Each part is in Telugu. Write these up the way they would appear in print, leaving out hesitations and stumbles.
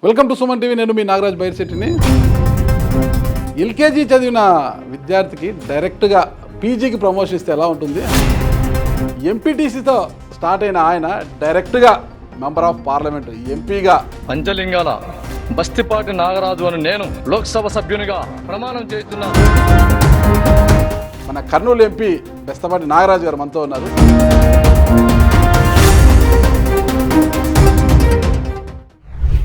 Welcome to Suman TV. నేను మీ నాగరాజ్ బైర్శెట్టిని. ఎల్కేజీ చదివిన విద్యార్థికి డైరెక్ట్గా పీజీకి ప్రమోషన్ ఇస్తే ఎలా ఉంటుంది? ఎంపీటీసీతో స్టార్ట్ అయిన ఆయన డైరెక్ట్గా మెంబర్ ఆఫ్ పార్లమెంట్ ఎంపీగా పంచలింగాల బస్తిపాటి నాగరాజు అని నేను లోక్సభ సభ్యునిగా ప్రమాణం చేస్తున్నాను. మన కర్నూలు ఎంపీ బెస్తపాటి నాగరాజు గారు మనతో ఉన్నారు.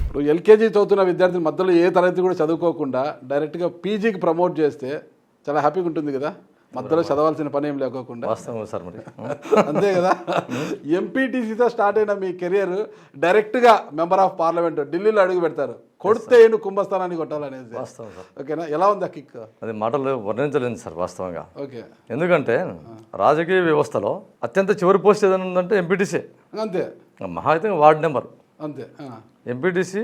ఇప్పుడు ఎల్కేజీ చదువుతున్న విద్యార్థుల మధ్యలో ఏ తరగతి కూడా చదువుకోకుండా డైరెక్ట్గా పీజీకి ప్రమోట్ చేస్తే చాలా హ్యాపీగా ఉంటుంది కదా, మధ్యలో చదవాల్సిన పని ఏం లేకోకుండా. వాస్తవం సార్, మరి అంతే కదా. ఎంపీటీసీతో స్టార్ట్ అయిన మీ కెరియర్ డైరెక్ట్గా మెంబర్ ఆఫ్ పార్లమెంట్ ఢిల్లీలో అడుగు పెడతారు. కొడితే ఏను కుంభస్థానాన్ని కొట్టాలనేది వాస్తవం సార్. ఓకేనా, ఎలా ఉంది ఆ కిక్? అది మాటలు వర్ణించలేదు సార్ వాస్తవంగా. ఓకే, ఎందుకంటే రాజకీయ వ్యవస్థలో అత్యంత చివరి పోస్ట్ ఏదైనా ఉందంటే ఎంపీటీసీ. అంతే, మహా అయితే వార్డు నెంబర్. అంతే. ఎంపీటీసీ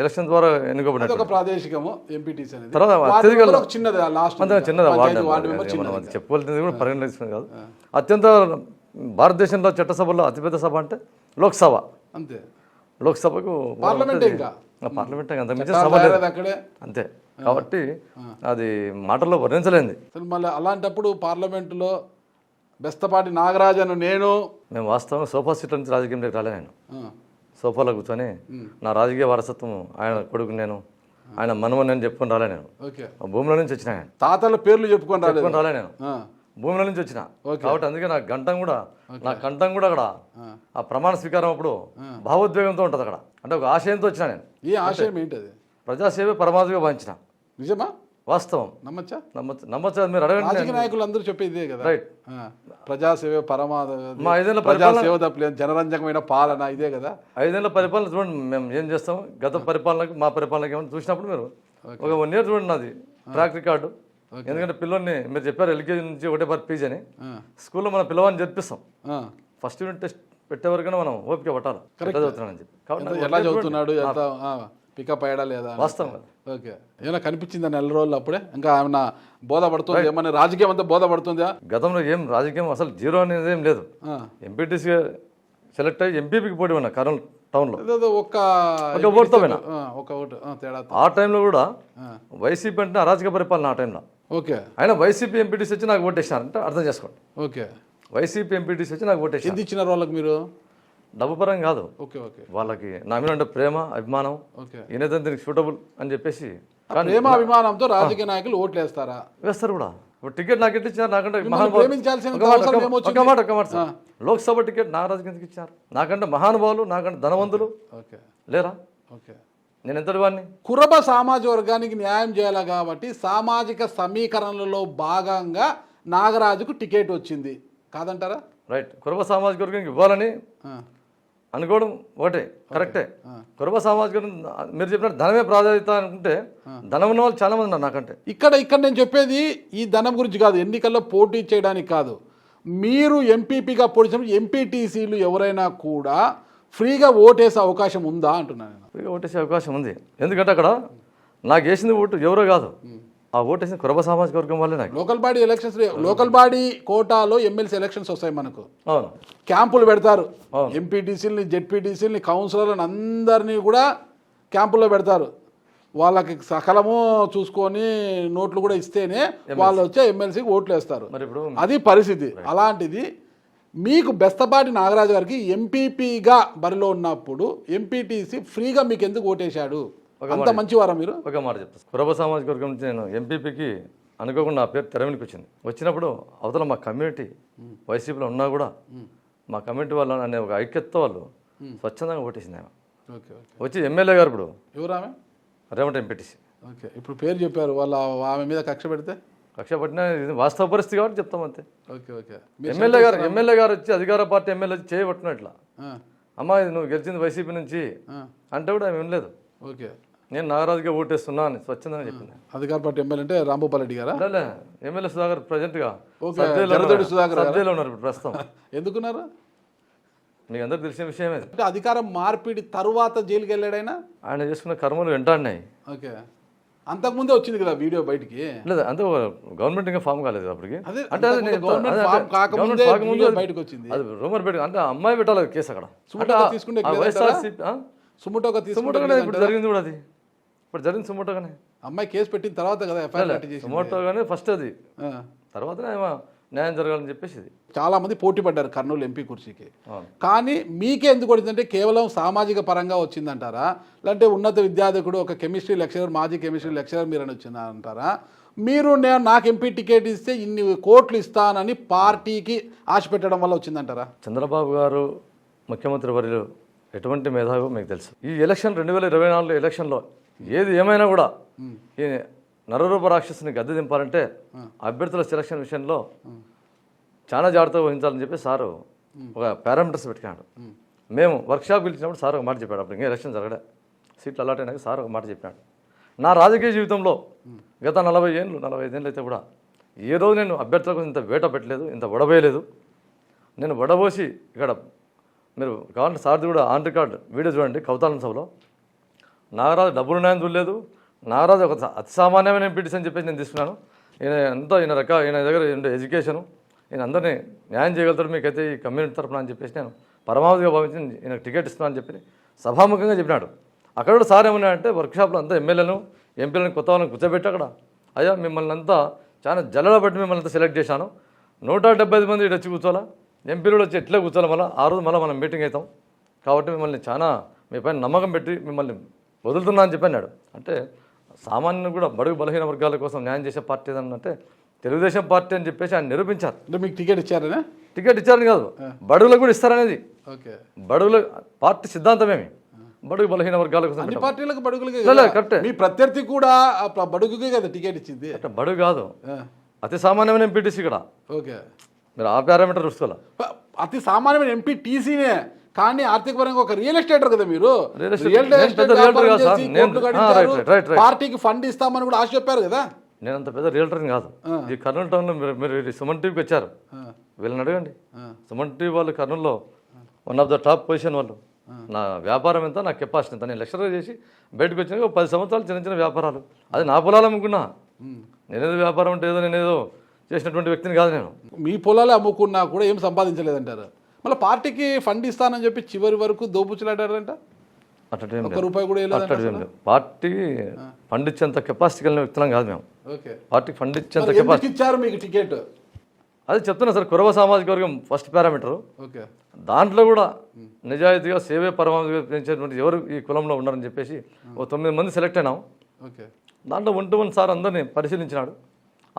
ఎలక్షన్ ద్వారా ఎన్నుకోబడినట్టు ఒక ప్రాదేశికము ఎంపీటీసీ అనేది. తర్వాత అత్యధిక చిన్నది, లాస్ట్ అంతే చిన్నది వార్డు వార్డు నెంబర్. మెంబర్ మనం చెప్పుకోవాల్సింది కూడా పరిగణించుకుని కాదు. అత్యంత భారతదేశంలో చట్టసభలో అతిపెద్ద సభ అంటే లోక్సభ. అంతే, లోక్సభకు పార్లమెంట్ ఇంకా పార్లమెంట్ అంత మించిన సభ లేదు అక్కడే. అంతే. కాబట్టి అది మాటల్లో వర్ణించలేంది. అసలు మళ్ళీ అలాంటప్పుడు పార్లమెంటులో బెస్తపాటి నాగరాజను మేము వాస్తవంగా సోఫా సీట్ల నుంచి రాజకీయంలోకి రాలే. నేను సోఫాలో కూర్చొని నా రాజకీయ వారసత్వం ఆయన కొడుకు నేను, ఆయన మనమని నేను చెప్పుకొని రాలే. నేను భూముల నుంచి వచ్చిన, ఆయన తాతల పేర్లు చెప్పుకొని రాలే. నేను భూముల నుంచి వచ్చిన కాబట్టి అందుకే నా కంఠం కూడా అక్కడ ఆ ప్రమాణ స్వీకారం అప్పుడు భావోద్వేగంతో ఉంటుంది అక్కడ. అంటే ఒక ఆశయంతో వచ్చిన నేను. ఈ ఆశయం ఏంటది? ప్రజాసేవ పరమావధిగా భావించిన. నిజమా? వాస్తవం. నమ్మచ్చా? నమ్మచ్చా? మీరు అడగండి. రాజకీయ నాయకులు అందరూ చెప్పేదే కదా, రైట్. ప్రజాసేవ పరమాధ, మా 5 ఏళ్ల ప్రజాసేవ తప్పలేదు, జనరంజకమైన పాలన, ఇదే కదా 5 ఏళ్ల పరిపాలన. చూడండి మేము ఏం చేస్తాం, గత పరిపాలనకి మా పరిపాలనకి ఏమైనా చూసినప్పుడు మీరు ఒక 1 year చూడండి నాది ట్రాక్ రికార్డు. ఎందుకంటే పిల్లల్ని మీరు చెప్పారు ఎల్కేజీ నుంచి ఒకటే పీజీ అని, స్కూల్లో మన పిల్లవాడిని జరిపిస్తాం. ఫస్ట్ యూనిట్ టెస్ట్ పెట్టే వరకైనా మనం ఓపిక పట్టాలి చదువుతున్నానని చెప్పి. కాబట్టి ఎలా చదువుతున్నాడు, ఎంత పికప్ అయ్యాడా లేదా వాస్తవం. ఓకే, ఏమైనా కనిపించిందా నెల రోజులు అప్పుడే? ఇంకా ఏమన్నా బోధపడుతుంది, ఏమన్నా రాజకీయం అంతా బోధపడుతుందా? గతంలో ఏం రాజకీయం అసలు జీరో అనేది ఏం లేదు. ఎంపీటీసీ సెలెక్ట్ అయ్యి ఎంపీపీకి పోటీ ఉన్నా కర్నూలు టౌన్లో. ఒక ఓటుతో పోయినా. ఒక ఓటు తేడా. ఆ టైంలో కూడా వైసీపీ అంటే అరాజక పరిపాలన ఆ టైంలో. ఓకే, అయినా వైసీపీ ఎంపీటీసీ వచ్చి నాకు ఓటేసినారంటే అర్థం చేసుకోండి. ఓకే, వైసీపీ ఎంపీటీసీ వచ్చి నాకు ఓటేసి. ఎంత ఇచ్చిన వాళ్ళకి మీరు? డబ్బు పరం కాదు, ఓకే ఓకే, వాళ్ళకి నా మీద అంటే ప్రేమ అభిమానం, ఈయనైతే దీనికి సూటబుల్ అని చెప్పేసి. కానీ ప్రేమ అభిమానంతో రాజకీయ నాయకులు ఓట్లు వేస్తారా? వేస్తారు కూడా. ఇప్పుడు టికెట్ నాకు ఎట్లా ఇచ్చారు? నాకంటే లోక్సభ టికెట్ నాగరాజుకి ఎందుకు ఇచ్చారు? నాకంటే మహానుభావులు, నాకంటే ధనవంతులు లేరా? నేను ఎంతటి వాడిని? కురబ సామాజిక వర్గానికి న్యాయం చేయాలి కాబట్టి సామాజిక సమీకరణలో భాగంగా నాగరాజుకు టికెట్ వచ్చింది కాదంటారా? రైట్. కురబ సామాజిక వర్గానికి ఇవ్వాలని అనుకోవడం ఒకటే కరెక్టే. కురబ సామాజిక వర్గం మీరు చెప్పినట్టు ధనమే ప్రాధాన్యత అనుకుంటే ధనం ఉన్న వాళ్ళు చాలా మంది ఉన్నారు నాకంటే. ఇక్కడ నేను చెప్పేది ఈ ధనం గురించి కాదు, ఎన్నికల్లో పోటీ చేయడానికి కాదు. మీరు ఎంపీపీగా పోటీ ఎంపీటీసీలు ఎవరైనా కూడా ఫ్రీగా ఓటేసే అవకాశం ఉందా అంటున్నాను నేను. ఫ్రీగా ఓటేసే అవకాశం ఉంది. ఎందుకంటే అక్కడ నాకు వేసింది ఓటు ఎవరో కాదు, ఆ ఓటు వేసింది కురబ సామాజిక వర్గం వల్లే. నాకు లోకల్ బాడీ కోటాలో ఎమ్మెల్సీ ఎలక్షన్స్ వస్తాయి మనకు. అవును, క్యాంపులు పెడతారు. ఎంపీటీసీలని, జెడ్పీటీసీలని, కౌన్సిలర్లను అందరినీ కూడా క్యాంపుల్లో పెడతారు. వాళ్ళకి సకలము చూసుకొని నోట్లు కూడా ఇస్తేనే వాళ్ళు వచ్చే ఎమ్మెల్సీకి ఓట్లు వేస్తారు. అది పరిస్థితి. అలాంటిది మీకు బెస్తపాటి నాగరాజు గారికి ఎంపీపీగా బరిలో ఉన్నప్పుడు ఎంపీటీసీ ఫ్రీగా మీకు ఎందుకు ఓటేశాడు? అంత మంచివారా మీరు? ఒక మాట చెప్తాను. కురబ సామాజిక వర్గం నుంచి నేను ఎంపీపీకి అనుకోకుండా నా పేరు తెరవెనికి వచ్చింది. వచ్చినప్పుడు అవతల మా కమ్యూనిటీ వైసీపీలో ఉన్నా కూడా మా కమ్యూనిటీ వాళ్ళు అనే ఒక ఐక్యతతో వాళ్ళు స్వచ్ఛందంగా ఓటేసింది. ఆమె వచ్చి ఎమ్మెల్యే గారు ఇప్పుడు ఎవరు? ఆమె రేవంత్ ఎంపీటీసీ. ఓకే, ఇప్పుడు పేరు చెప్పారు. వాళ్ళ ఆమె మీద కక్ష పెడితే కక్ష పట్టిన ఇది వాస్తవ పరిస్థితి కాబట్టి చెప్తాం అంతే. ఓకే ఓకే, ఎమ్మెల్యే గారు వచ్చి అధికార పార్టీ ఎమ్మెల్యే చేయబట్టినట్లా, అమ్మా నువ్వు గెలిచింది వైసీపీ నుంచి అంటే కూడా ఆమె వినలేదు. ఓకే, నేను నాగరాజుగా ఓటేస్తున్నా అని స్వచ్ఛందంగా చెప్పింది. అధికార పార్టీ ఎమ్మెల్యే అంటే రాంభూపాల్ రెడ్డి గారా? ఎమ్మెల్యే సుధాకర్ ప్రజెంట్ గా సుధాకర్ ఉన్నారు ఇప్పుడు ప్రస్తుతం. ఎందుకున్నారు? మీకు అందరికి తెలిసిన విషయమే. అంటే అధికారం మార్పిడి తరువాత జైలుకి వెళ్ళాడైనా ఆయన చేసుకున్న కర్మలు వెంటాడినాయి. ఓకే, అంతకుముందే వచ్చింది కదా వీడియో బయటికి. లేదు అంటే గవర్నమెంట్ ఇంకా ఫామ్ కాలేదు అప్పటికి. అంటే బయటకు వచ్చింది అది రూమర్ బయట. అంటే అమ్మాయి పెట్టాలి కేసు అక్కడ. తీసుకుంటే సుమోటోగా సుమోటోగానే ఇప్పుడు జరిగింది కూడా అది, ఇప్పుడు జరిగింది సుమోటోగానే. అమ్మాయి కేసు పెట్టిన తర్వాత కదా ఎఫ్ఐఆర్ కట్టి చేసి. సుమోటోగానే ఫస్ట్ అది, తర్వాతనే ఏమో న్యాయం జరగాలని చెప్పేసి ఇది. చాలా మంది పోటీ పడ్డారు కర్నూలు ఎంపీ కుర్చీకి. అవును. కానీ మీకే ఎందుకు వచ్చిందంటే కేవలం సామాజిక పరంగా వచ్చిందంటారా, లేదంటే ఉన్నత విద్యార్థికుడు ఒక కెమిస్ట్రీ లెక్చరర్, మాజీ కెమిస్ట్రీ లెక్చరర్ మీరని వచ్చిందంటారా? మీరు నాకు ఎంపీ టికెట్ ఇస్తే ఇన్ని కోట్లు ఇస్తానని పార్టీకి ఆశ పెట్టడం వల్ల వచ్చిందంటారా? చంద్రబాబు గారు ముఖ్యమంత్రి వర్యులు ఎటువంటి మేధావో మీకు తెలుసు. ఈ ఎలక్షన్ 2024 ఎలక్షన్లో ఏది ఏమైనా కూడా ఈ నరరూప రాక్షసుని గద్దె దింపాలంటే అభ్యర్థుల సెలక్షన్ విషయంలో చాలా జాగ్రత్తగా వహించాలని చెప్పి సారు ఒక పారామీటర్స్ పెట్టాడు. మేము వర్క్షాప్ పిలిచినప్పుడు సార్ ఒక మాట చెప్పాడు. అప్పుడు ఇంకా ఎలక్షన్ జరగడే, సీట్లు అలాట్ అయినాక సార్ ఒక మాట చెప్పాడు. నా రాజకీయ జీవితంలో గత 45 ఏళ్ళు అయితే కూడా ఏ రోజు నేను అభ్యర్థులకు ఇంత వేట పెట్టలేదు, ఇంత వడబోయలేదు. నేను వడబోసి ఇక్కడ మీరు కావాలంటే సార్ది కూడా ఆన్ రికార్డ్ వీడియో చూడండి. కవితాలను సభలో నాగరాజు డబ్బులు న్యాయం చూడలేదు, నాగరాజు ఒక అతి సామాన్యమైన ఎంపీటీస్ అని చెప్పేసి నేను తీసుకున్నాను. ఈయన దగ్గర ఉండే ఎడ్యుకేషను, ఈయన అందరినీ న్యాయం చేయగలుగుతాడు మీకైతే ఈ కమ్యూనిటీ తరఫున అని చెప్పేసి నేను పరమావధిగా భావించి ఈయనకు టికెట్ ఇస్తున్నాను అని చెప్పి సభాముఖంగా చెప్పినాడు. అక్కడ కూడా సార్ ఏమన్నాడంటే వర్క్షాప్లో అంతా ఎమ్మెల్యేలను ఎంపీలను కొత్త వాళ్ళని కూర్చోబెట్టి అక్కడ అయ్యా మిమ్మల్ని అంతా చాలా జల్లెడ బట్టి మిమ్మల్ని అంతా సెలెక్ట్ చేశాను, 175 మంది ఇటు వచ్చి కూర్చోాలా, ఎంపీలు వచ్చి ఎట్లే కూర్చోాలి, మళ్ళీ ఆ రోజు మళ్ళీ మనం మీటింగ్ అవుతాం కాబట్టి మిమ్మల్ని చాలా మీ పైన నమ్మకం పెట్టి మిమ్మల్ని వదులుతున్నా అని చెప్పి అన్నాడు. అంటే సామాన్యులు కూడా బడుగు బలహీన వర్గాల కోసం న్యాయం చేసే పార్టీ ఏదంటే తెలుగుదేశం పార్టీ అని చెప్పేసి ఆయన నిరూపించారు. అంటే మీకు టికెట్ ఇచ్చారనే? టికెట్ ఇచ్చారని కాదు, బడుగులకు కూడా ఇస్తారనేది. ఓకే, బడుగుల పార్టీ సిద్ధాంతమేమి బడుగు బలహీన వర్గాల కోసం. అన్ని పార్టీలకు బడుగులకే కరెక్టే. మీ ప్రత్యర్థి కూడా బడుగుకే కదా టికెట్ ఇచ్చింది. అంటే బడుగు కాదు, అతి సామాన్యమైన ఎంపీటీసీ ఇక్కడ. ఓకే, మీరు ఆ పారామీటర్ చూసుకోవాలి. అతి సామాన్యమైన ఎంపీ టీసీనే, కానీ ఆర్థిక పరంగా ఒక రియల్ ఎస్టేటర్ కదా మీరు. పార్టీకి ఫండ్ ఇస్తామని కూడా ఆశ చెప్పారు కదా. నేను అంత పెద్ద రియల్టర్ని కాదు. ఈ కర్నూలు టౌన్లో మీరు సుమన్ టీవీకి వచ్చారు, వీళ్ళని అడగండి. సుమన్ టీవీ వాళ్ళు కర్నూలులో one of the top position వాళ్ళు. నా వ్యాపారం ఎంత, నా కెపాసిటీ ఎంత, నేను లెక్చరర్ చేసి బయటకు వచ్చినాక 10 సంవత్సరాలు చిన్న చిన్న వ్యాపారాలు, అది నా పొలాలు అమ్ముకున్నా. నేనేదో వ్యాపారం అంటే ఏదో నేనేదో చేసినటువంటి వ్యక్తిని కాదు నేను. మీ పొలాలే అమ్ముకున్నా కూడా ఏం సంపాదించలేదంటారు. మళ్ళీ పార్టీకి ఫండ్ ఇస్తానని చెప్పి చివరి వరకు దోపుచ్చులాడారంట. అట్లా ఒక్క రూపాయి కూడా లేదు. పార్టీ ఫండ్ ఇచ్చేంత కెపాసిటీ కలిగిన వ్యక్తులం కాదు మేము. పార్టీకి ఫండ్ ఇచ్చేంత కెపాసిటీ ఇచ్చారు మీకు టికెట్. అది చెప్తున్నా సార్. కురవ సామాజిక వర్గం ఫస్ట్ పారామీటరు. దాంట్లో కూడా నిజాయితీగా సేవే పరమావధిగా పెంచేటువంటి ఎవరు ఈ కులంలో ఉన్నారని చెప్పేసి 9 మంది సెలెక్ట్ అయినాం. దాంట్లో 1 to 1 సార్ అందరినీ పరిశీలించినాడు,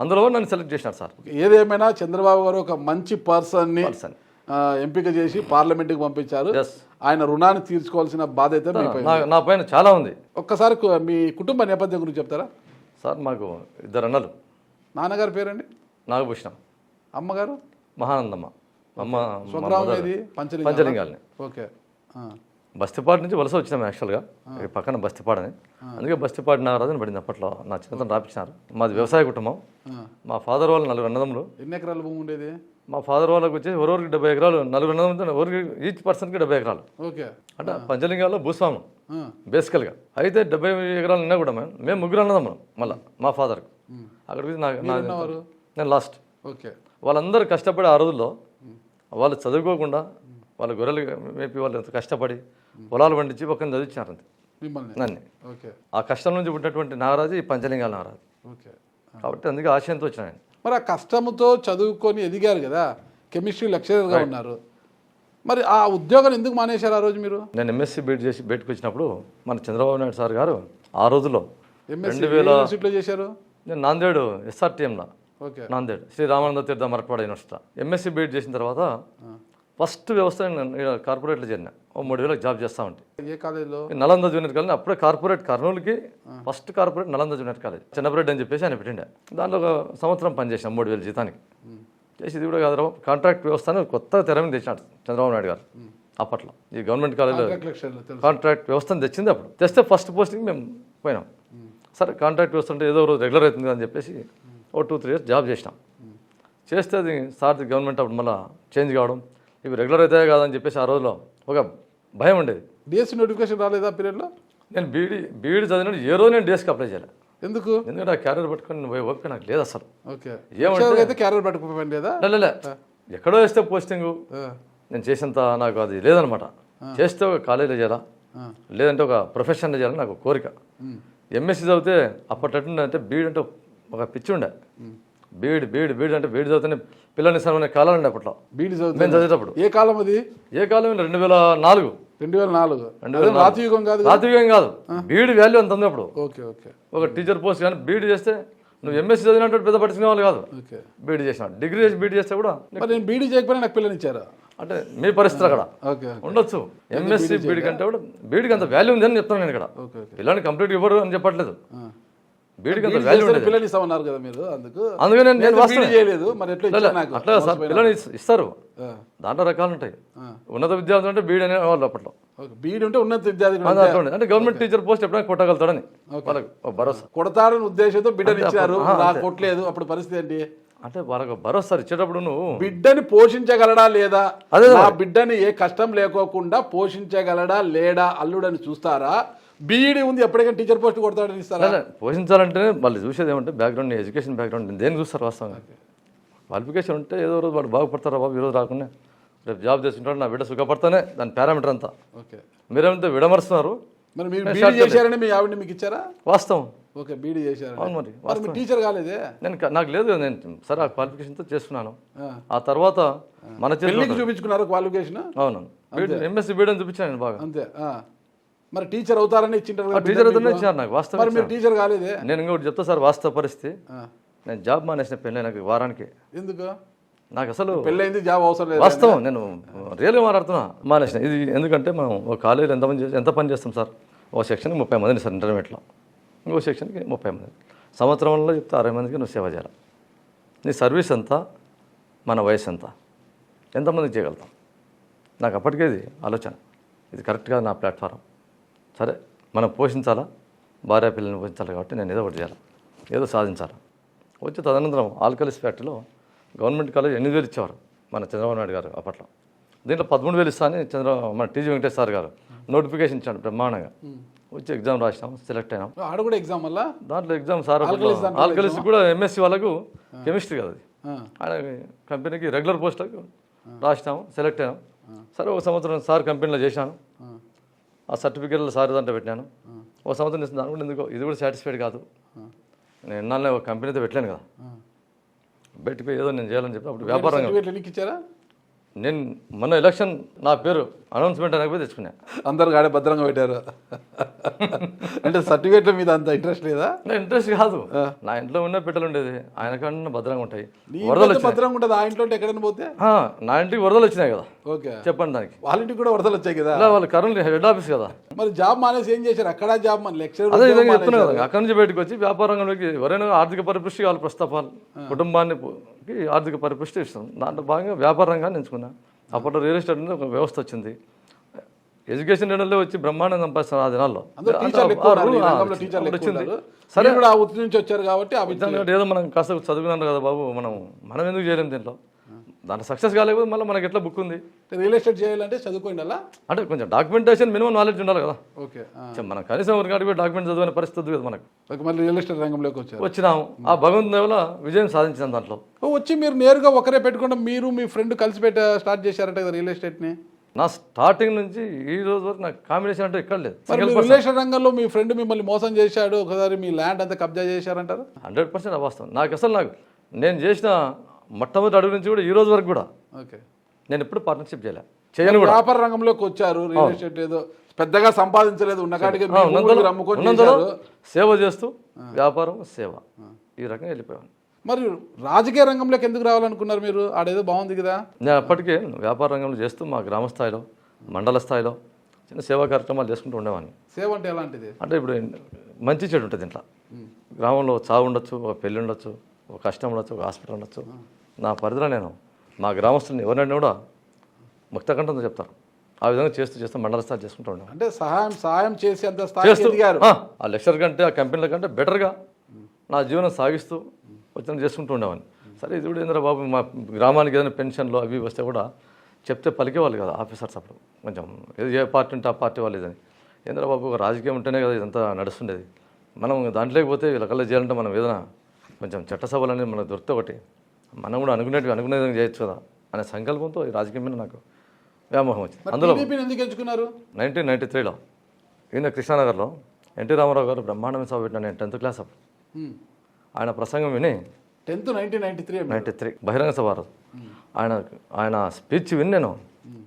అందులో నన్ను సెలెక్ట్ చేసినాడు సార్. ఏదేమైనా చంద్రబాబు గారు ఒక మంచి పర్సన్ని ఎంపిక చేసి పార్లమెంట్కి పంపించారు. ఆయన రుణాన్ని తీర్చుకోవాల్సిన బాధ్యత నా పైన చాలా ఉంది. ఒక్కసారి మీ కుటుంబ నేపథ్యం గురించి చెప్తారా సార్? మాకు 2 అన్నలు. నాన్నగారి పేరండి? నాగభూషణం. అమ్మగారు? మహానందమ్మ. అమ్మ పంచలింగాలని. ఓకే, బస్తిపాడు నుంచి వలస వచ్చినాము యాక్చువల్గా. పక్కన బస్తిపాడు అని, అందుకే బస్తిపాడు నాగరాజు అని పడింది అప్పట్లో. నా చిన్నతనం రాపించినారు. మాది వ్యవసాయ కుటుంబం. మా ఫాదర్ వాళ్ళు 4 అన్నదమ్ములు. ఎన్ని ఎకరాల భూమి ఉండేది? మా ఫాదర్ వాళ్ళకి వచ్చేసి ఎవరికి 70 ఎకరాలు, 4 అన్నదమ్ములతో ఎవరికి ఈచ్ పర్సన్కి 70 ఎకరాలు. ఓకే, అంటే పంచలింగాల్లో భూస్వాములు బేసికల్గా. అయితే 70 ఎకరాలు ఉన్నా కూడా మేము 3 అన్నదమ్ములం. మళ్ళీ మా ఫాదర్కి అక్కడికి నేను లాస్ట్. ఓకే, వాళ్ళందరూ కష్టపడి ఆ రోజుల్లో వాళ్ళు చదువుకోకుండా వాళ్ళ గొర్రెలు మేపి వాళ్ళు కష్టపడి పొలాలు పండించి పక్కన చదివించారు అంతే నన్ను. ఆ కష్టం నుంచి పుట్టినటువంటి నాగరాజు ఈ పంచలింగాల నాగరాజు. కాబట్టి అందుకే ఆశయంతో వచ్చిన ఆయన. మరి ఆ కష్టంతో చదువుకొని ఎదిగారు కదా, కెమిస్ట్రీ లెక్చరర్గా ఉన్నారు. మరి ఆ ఉద్యోగాన్ని ఎందుకు మానేశారు ఆ రోజు మీరు? నేను ఎంఎస్సీ బీట్ చేసి బయటకు వచ్చినప్పుడు మన చంద్రబాబు నాయుడు సార్ గారు ఆ రోజుల్లో 2000 చేశారు. నేను నాందేడు SRTMలో, నాందేడ్ శ్రీ రామానంద తీర్థ మరట్వాడ యూనివర్సిటీ ఎంఎస్సీ బీట్ చేసిన తర్వాత ఫస్ట్ వ్యవస్థ కార్పొరేట్లో చేరినా. 3000 జాబ్ చేస్తా ఉంటే ఏ కాలేజ్లో? Nalanda junior college. అప్పుడే కార్పొరేట్ కర్నూలుకి first corporate Nalanda junior college. చిన్నబ్రెడ్ అని చెప్పేసి ఆయన పెట్టిండే. దాంట్లో 1 సంవత్సరం పనిచేసాం 3000 జీతానికి. చేసి ఇది కూడా కాదు, కాంట్రాక్ట్ వ్యవస్థను కొత్తగా తెర మీద తెచ్చినాడు చంద్రబాబు నాయుడు గారు. అప్పట్లో ఈ గవర్నమెంట్ కాలేజ్లో కాంట్రాక్ట్ వ్యవస్థను తెచ్చింది. అప్పుడు తెస్తే ఫస్ట్ పోస్టింగ్ మేము పోయినాం. సరే కాంట్రాక్ట్ వ్యవస్థ అంటే ఏదో రోజు రెగ్యులర్ అవుతుంది అని చెప్పేసి 2-3 ఇయర్స్ జాబ్ చేసినాం. చేస్తే అది సార్ది గవర్నమెంట్ అప్పుడు మళ్ళీ చేంజ్ కావడం, ఇవి రెగ్యులర్ అవుతాయో కాదని చెప్పేసి ఆ రోజులో ఒక భయం ఉండేది. డిఎస్సీ నోటిఫికేషన్ రాలేదా పీరియడ్లో? నేను బీఈడి చదివిన ఏ రోజు నేను డిఎస్కి అప్లై చేయలేదు. ఎందుకు? ఎందుకంటే ఆ క్యారియర్ పట్టుకొని ఓపిక నాకు లేదు అసలు. ఏమంటే క్యారియర్ పట్టుకోపోయింది లేదా? లే, ఎక్కడో వేస్తే పోస్టింగ్ నేను చేసేంత నాకు అది లేదనమాట. చేస్తే కాలేజీలో చేరా, లేదంటే ఒక ప్రొఫెషన్ చేయాలని నాకు కోరిక. ఎంఎస్సీ చదివితే అప్పట్లో అంటే బీడ్ అంటే ఒక పిచ్చి ఉండే. బీడ్ అంటే బీడ్ చదివితేనే పిల్లల్ని సరైన కాలాలండి అప్పట్లో. బీడి మేము చదివేటప్పుడు. ఏ కాలం అది? ఏ కాలం? 2004. 2004 రాతియుగం కాదు. రాతియుగం కాదు. బీడ్ వాల్యూ అంత ఉంది అప్పుడు. Okay okay. ఒక టీచర్ పోస్ట్ కానీ బీడ్ చేస్తే నువ్వు ఎంఎస్సీ చదివినట్టు పెద్ద పట్టించుకునే వాళ్ళు కాదు. ఓకే. బీడ్ చేసిన డిగ్రీ చేసి బీడ్ చేస్తే కూడా మరి నేను బీడీ చేయకపోయినా నాకు పిల్లని ఇచ్చారా? అంటే మీ పరిస్థితి అక్కడ ఓకే. ఉండొచ్చు. ఎంఎస్సీ బీడీ కంటే కూడా బీడీకి అంత వాల్యూ ఉందని చెప్తాను నేను ఇక్కడ. పిల్లల్ని కంప్లీట్ ఇవ్వరు అని చెప్పట్లేదు. బీడీకి అంత వాల్యూ ఉండదు. పిల్లలు ఇస్తామన్నారు కదా మీరు, అందుకనే నేను చేయలేదు. మరి ఎట్లా అట్లా సార్ పిల్లలు ఇస్తారు. దాంట్లో రకాలు ఉంటాయి. ఉన్నత విద్యార్థులు అంటే బీడీ అనే వాళ్ళు అప్పట్లో. బీడీ ఉంటే ఉన్నత విద్యార్థి అంటే గవర్నమెంట్ టీచర్ పోస్ట్ ఎప్పుడైనా కొట్టగలుగుతాడని వాళ్ళకి భరోసా. కొడతారని ఉద్దేశంతో బిడ్డని ఇచ్చారు. నాకు కొట్టలేదు. అప్పుడు పరిస్థితి ఏంటి? అంటే వాళ్ళకి భరోసా ఇచ్చేటప్పుడు నువ్వు బిడ్డని పోషించగలడా లేదా, నా బిడ్డని ఏ కష్టం లేకోకుండా పోషించగలడా లేడా అల్లుడని చూస్తారా? బీఈడీ ఉంది ఎప్పటికైనా టీచర్ పోస్ట్ కొడతాడని ఇస్తారా? పోషించాలంటే వాళ్ళు చూసేది ఏమంటే బ్యాక్గ్రౌండ్, ఎడ్యుకేషన్ బ్యాక్గ్రౌండ్ దేని చూస్తారు వాస్తవంగా. క్వాలిఫికేషన్ ఉంటే ఏదో రోజు వాడు బాగుపడతారా బాబు, ఈరోజు రాకుండా రేపు జాబ్ చేస్తుంటాడు, నా బిడ్డ సుఖపడతానే దాని పారామీటర్ అంతా. ఓకే. మీరేమంటే విడమరుస్తున్నారు. మరి మీరు బీడీ చేశారని మీ ఆవిడని మీకు ఇచ్చారా? వాస్తవం. ఓకే, బీడీ చేశారు. అవును. మరి టీచర్ కాలేదే? నాకు లేదు. నేను సరే ఆ క్వాలిఫికేషన్తో చేసుకున్నాను. ఆ తర్వాత మన పెళ్ళికి చూపించుకున్నారు క్వాలిఫికేషన్. అవును. ఎంఎస్సీ బీడీ అని చూపించాను నేను బాగా. అంతే. మరి టీచర్ అవుతారని ఇచ్చింటారు. టీచర్ అవుతారని ఇచ్చారు నాకు. వాస్తవం. మరి మీరు టీచర్ కాలేదే? నేను ఇంకొకటి చెప్తా సార్ వాస్తవ పరిస్థితి. నేను జాబ్ మానేసిన పెళ్ళి నాకు వారానికి. ఎందుకు? నాకు అసలు పెళ్ళైంది, జాబ్ అవసరం లేదు. వాస్తవం. నేను రియల్గా మాట్లాడుతున్నా. మానేసిన ఇది ఎందుకంటే మనం ఒక కాలేజీలో ఎంత పని చేస్తాం సార్. ఒక సెక్షన్కి 30 మందిని సార్ ఇంటర్మీడియట్లో, ఇంకో సెక్షన్కి 30 మంది. సంవత్సరంలో చెప్తే 60 మందికి నువ్వు సేవ చేయాలి. నీ సర్వీస్ ఎంత, మన వయసు ఎంత, ఎంతమందికి చేయగలుగుతాం. నాకు అప్పటికే ఇది ఆలోచన, ఇది కరెక్ట్గా నా ప్లాట్ఫారం. సరే మనం పోషించాలా, భార్య పిల్లల్ని పోషించాలి కాబట్టి నేను ఏదో ఒకటి చేయాలి, ఏదో సాధించాలి. వచ్చి తదనంతరం ఆల్కలీస్ ఫ్యాక్టరీలో గవర్నమెంట్ కాలేజ్ 8,000 ఇచ్చేవారు మన చంద్రబాబు నాయుడు గారు అప్పట్లో. దీంట్లో 13,000 ఇస్తా అని మన టీజీ వెంకటేష్ సార్ గారు నోటిఫికేషన్ ఇచ్చాడు బ్రహ్మాండంగా. వచ్చి ఎగ్జామ్ రాసినాం, సెలెక్ట్ అయినాం. ఆడ కూడా ఎగ్జామ్ వల్ల దాంట్లో ఎగ్జామ్ సార్ ఆల్కలీస్ కూడా ఎంఎస్సీ వాళ్ళకు కెమిస్ట్రీ కదా అది. ఆయన కంపెనీకి రెగ్యులర్ పోస్టులకు రాసినాము, సెలెక్ట్ అయినాం. సరే ఒక సంవత్సరం సార్ కంపెనీలో చేశాను. ఆ సర్టిఫికేట్లో సార్ దాంట్లో పెట్టాను. ఒక సంవత్సరం ఇస్తుంది. దాని కూడా ఎందుకో ఇది కూడా సాటిస్ఫైడ్ కాదు. నేను ఎన్నాళ్ళనే ఒక కంపెనీతో పెట్టలేను కదా, బయటికి ఏదో నేను చేయాలని చెప్పి అప్పుడు వ్యాపారంగా ఇచ్చారా? నేను మొన్న ఎలక్షన్ నా పేరు అనౌన్స్మెంట్ అనకపోతే తెచ్చుకున్నా. అందరు గాడే భద్రంగా పెట్టారు. అంటే సర్టిఫికేట్ల మీద అంత ఇంట్రెస్ట్ లేదా? ఇంట్రెస్ట్ కాదు. నా ఇంట్లో ఉన్న పెట్టెలు ఉండేది, ఆయన కన్నా భద్రంగా ఉంటాయి. వరదలు భద్రంగా ఉంటుంది ఆ ఇంట్లో ఎక్కడైనా పోతే. నా ఇంటికి వరదలు వచ్చినాయి కదా. ఓకే, చెప్పండి. దానికి వాళ్ళ ఇంటికి కూడా వరదలు వచ్చాయి కదా. వాళ్ళు కరెంట్ హెడ్ ఆఫీస్ కదా. మరి జాబ్ మానేసి ఏం చేశారు అక్కడ? జాబ్ మన లెక్చర్ అదే విధంగా చెప్తున్నా కదా. అక్కడి నుంచి బయటకు వచ్చి వ్యాపారంలోకి ఎవరైనా ఆర్థిక పరిపుష్టి కావాలి, ప్రస్తాపాలు కుటుంబానికి ఆర్థిక పరిపుష్టి ఇస్తాం. దాంట్లో భాగంగా వ్యాపార రంగాన్ని ఎంచుకున్నా. అప్పట్లో రియల్ ఎస్టేట్ అనేది ఒక వ్యవస్థ వచ్చింది. ఎడ్యుకేషన్ రంగంలో వచ్చి బ్రహ్మాండం సంపాదిస్తాను ఆ దినాల్లో. సరే కూడా ఉత్తి నుంచి వచ్చారు కాబట్టి ఏదో మనం కాస్త చదువుకున్నాను కదా బాబు, మనం ఎందుకు చేయలేము దీంట్లో. దాంట్లో సక్సెస్ కాలేకపోతే మళ్ళీ మనకి ఎట్లా బుక్ ఉంది. రియల్ ఎస్టేట్ చేయాలంటే చదువుకోండి అలా, అంటే కొంచెం డాక్యుమెంటేషన్ మినిమం నాలెడ్జ్ ఉండాలి కదా. ఓకే, మనం కనీసం ఒక కాడికి డాక్యుమెంట్ చదివిన పరిస్థితి కదా మనకు. మళ్ళీ రియల్ ఎస్టేట్ రంగంలోకి వచ్చినాము. ఆ భగవంతుని వల్ల విజయం సాధించాం దాంట్లో. వచ్చి మీరు నేరుగా ఒకరే పెట్టుకుంటే మీరు మీ ఫ్రెండ్ కలిసి స్టార్ట్ చేశారంటే కదా రియల్ ఎస్టేట్ని? నా స్టార్టింగ్ నుంచి ఈ రోజు వరకు నాకు కాంబినేషన్ అంటే ఇక్కడ లేదు. రియల్ ఎస్టేట్ రంగంలో మీ ఫ్రెండ్ మిమ్మల్ని మోసం చేశాడు, ఒకసారి మీ ల్యాండ్ అంతా కబ్జా చేశారంటారు? 100% అవాస్తవం. నాకు నేను చేసిన మొట్టమొదటి అడుగు నుంచి కూడా ఈ రోజు వరకు కూడా నేను ఎప్పుడు పార్ట్నర్షిప్ చేయను కూడా. వ్యాపార రంగంలోకి వచ్చారు, రియల్ ఎస్టేట్ ఏదో పెద్దగా సంపాదించలేదు, ఉన్నకాడికి సేవ చేస్తూ వ్యాపారం సేవ ఈ రకంగా వెళ్ళిపోయాను. మరి రాజకీయ రంగంలోకి ఎందుకు రావాలనుకున్నారు మీరు? ఆడేదో బాగుంది కదా. నేను అప్పటికే వ్యాపార రంగంలో చేస్తూ మా గ్రామ స్థాయిలో, మండల స్థాయిలో చిన్న సేవా కార్యక్రమాలు చేసుకుంటూ ఉండేవాడిని. సేవ అంటే ఎలాంటిది? అంటే ఇప్పుడు మంచి చెడు ఉంటుంది ఇంట్లో. గ్రామంలో చావు ఉండొచ్చు, ఒక పెళ్ళి ఉండొచ్చు, ఒక కష్టం ఉండొచ్చు, ఒక హాస్పిటల్ ఉండొచ్చు. నా పరిధిలో నేను మా గ్రామస్తులను ఎవరైనా కూడా ముక్తకంఠంతో చెప్తారు. ఆ విధంగా చేస్తూ మండల స్థాయి చేసుకుంటూ ఉండేవాడిని. అంటే సహాయం చేసి అంత స్థాయి ఎదిగారు. ఆ లెక్చర్ కంటే ఆ కంపెనీల కంటే బెటర్గా నా జీవనం సాగిస్తూ వచ్చిన చేసుకుంటూ ఉండేవాడిని. సరే ఇది కూడా ఏంద్రా బాబు, మా గ్రామానికి ఏదైనా పెన్షన్లు అవి వస్తే కూడా చెప్తే పలికేవాళ్ళు కదా ఆఫీసర్స్. అప్పుడు కొంచెం ఏదో ఏ పార్టీ ఉంటే ఆ పార్టీ వాళ్ళు ఇదని. ఏంద్రా బాబు, ఒక రాజకీయం ఉంటేనే కదా ఇదంతా నడుస్తుండేది. మనం దాంట్లోకి పోతే వీళ్ళకల్లా చేయాలంటే మనం ఏదైనా కొంచెం చట్టసభలు అనేది మనకు దొరికితే ఒకటి మనం కూడా అనుకునే విధంగా చేయొచ్చు కదా అనే సంకల్పంతో ఈ రాజకీయం మీద నాకు వ్యామోహం వచ్చింది. అందులో 1993లో ఈయన కృష్ణానగర్లో ఎన్టీ రామారావు గారు బ్రహ్మాండమైన సభ పెట్టిన నేను 10th క్లాస్ అప్పుడు ఆయన ప్రసంగం విని 10th 1993 93 బహిరంగ సభ రోజు ఆయన స్పీచ్ విని నేను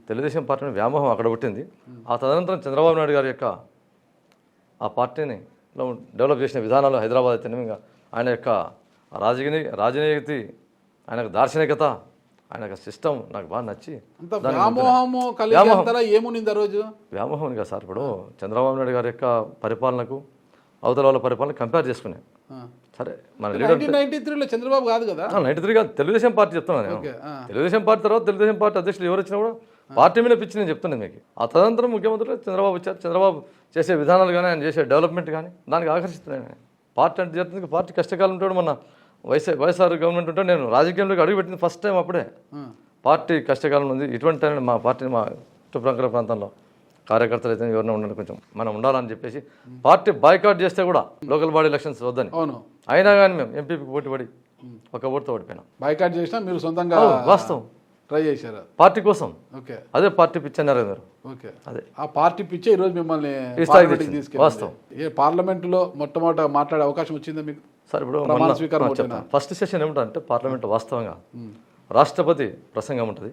తెలుగుదేశం పార్టీని వ్యామోహం అక్కడ పుట్టింది. ఆ తదనంతరం చంద్రబాబు నాయుడు గారి యొక్క ఆ పార్టీని డెవలప్ చేసిన విధానాలు హైదరాబాద్ అయితే ఇంకా ఆయన యొక్క రాజనీతి ఆయన దార్శనికత ఆయన యొక్క సిస్టమ్ నాకు బాగా నచ్చి అంత వ్యామోహము కలిగేంతలా ఏమునింది ఆ రోజు? వ్యామోహం కదా సార్. ఇప్పుడు చంద్రబాబు నాయుడు గారి యొక్క పరిపాలనకు అవతల వాళ్ళ పరిపాలన కంపేర్ చేసుకునే సరే మన లీడర్ 1993లో చంద్రబాబు కాదు కదా, 93 కాదు తెలుగుదేశం పార్టీ చెప్తున్నాను నేను. తెలుగుదేశం పార్టీ తర్వాత తెలుగుదేశం పార్టీ అధ్యక్షులు ఎవరు వచ్చినా కూడా పార్టీ మీద పిచ్చి నేను చెప్తున్నాను మీకు. ఆ తదనంతరం ముఖ్యమంత్రులు చంద్రబాబు వచ్చారు. చంద్రబాబు చేసే విధానాలు కానీ ఆయన చేసే డెవలప్మెంట్ కానీ దానికి ఆకర్షిస్తున్నాను. పార్టీ అంటే చేస్తుంది పార్టీ కష్టకాలం ఉంటాడు. మన వైఎస్ఆర్ గవర్నమెంట్ ఉంటే నేను రాజకీయంలోకి అడుగుపెట్టింది ఫస్ట్ టైం అప్పుడే. పార్టీ కష్టకాలం ఉంది. ఇటువంటి టైం మా పార్టీని మా చుట్టుప్రక్కల ప్రాంతంలో కార్యకర్తలు అయితే ఎవరైనా ఉండండి కొంచెం మనం ఉండాలని చెప్పేసి పార్టీ బాయ్కాట్ చేస్తే కూడా లోకల్ బాడీ ఎలక్షన్స్ వద్దని అయినా కానీ మేము ఎంపీకి పోటీపడి ఒక ఓటుతో ఓడిపోయినాం. బాయ్కాట్ చేసినా మీరు సొంతంగా వాస్తవం ట్రై చేశారు పార్టీ కోసం. ఓకే, అదే పార్టీ పిచ్చి అన్నారు మీరు. ఓకే, అదే ఆ పార్టీ పిచ్చే ఈరోజు మిమ్మల్ని వాస్తవం. ఏ పార్లమెంటులో మొట్టమొదట మాట్లాడే అవకాశం వచ్చిందా మీకు? సార్ ఇప్పుడు ప్రమాణ స్వీకారం ఫస్ట్ సెషన్ ఏమిటంటే పార్లమెంట్ వాస్తవంగా రాష్ట్రపతి ప్రసంగం ఉంటుంది,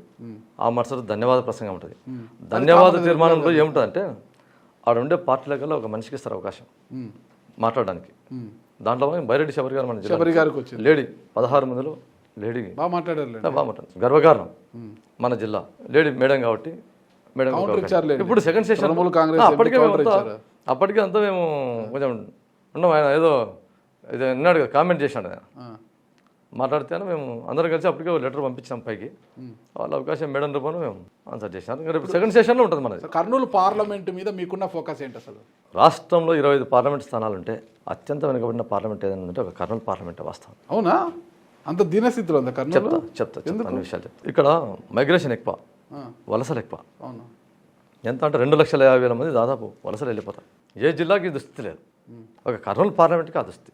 ఆ మరుసటి ధన్యవాద ప్రసంగం ఉంటుంది. ధన్యవాద తీర్మానంలో ఏముంటుందంటే ఆడ ఉండే పార్టీల కల్లా ఒక మనిషికి ఇస్తారు అవకాశం మాట్లాడడానికి. దాంట్లో బైరెడ్డి శబరి గారు మన జిల్లా లేడీ 16 మందిలో లేడీ బాగా మాట్లాడారు. గర్వకారణం మన జిల్లా లేడీ మేడం కాబట్టి మేడం. ఇప్పుడు సెకండ్ సెషన్ అప్పటికే అంతా మేము కొంచెం ఉన్నాం. ఆయన ఏదో ఇది విన్నాడు కదా, కామెంట్ చేశాడు ఆయన మాట్లాడితే మేము అందరం కలిసి అప్పటికే లెటర్ పంపించాం పైకి. వాళ్ళ అవకాశం మేడం రూపంలో మేము ఆన్సర్ చేశాను. రేపు సెకండ్ సెషన్లో ఉంటుంది మనది. కర్నూలు పార్లమెంటు మీద మీకున్న ఫోకస్ ఏంటి అసలు? రాష్ట్రంలో 25 పార్లమెంట్ స్థానాలు ఉంటే అత్యంత వెనుకబడిన పార్లమెంట్ ఏదైనా ఉంటే ఒక కర్నూలు పార్లమెంట్ వాస్తవం. అవునా? అంత దీనస్థితిలో ఉందా కర్నూలు? చెప్తా అన్ని విషయాలు చెప్తా. ఇక్కడ మైగ్రేషన్ ఎక్కువ, వలసలు ఎక్కువ. అవును, ఎంత అంటే 2,50,000 మంది దాదాపు వలసలు వెళ్ళిపోతారు. ఏ జిల్లాకి దుస్థితి లేదు, ఒక కర్నూలు పార్లమెంట్కి ఆ దుస్థితి.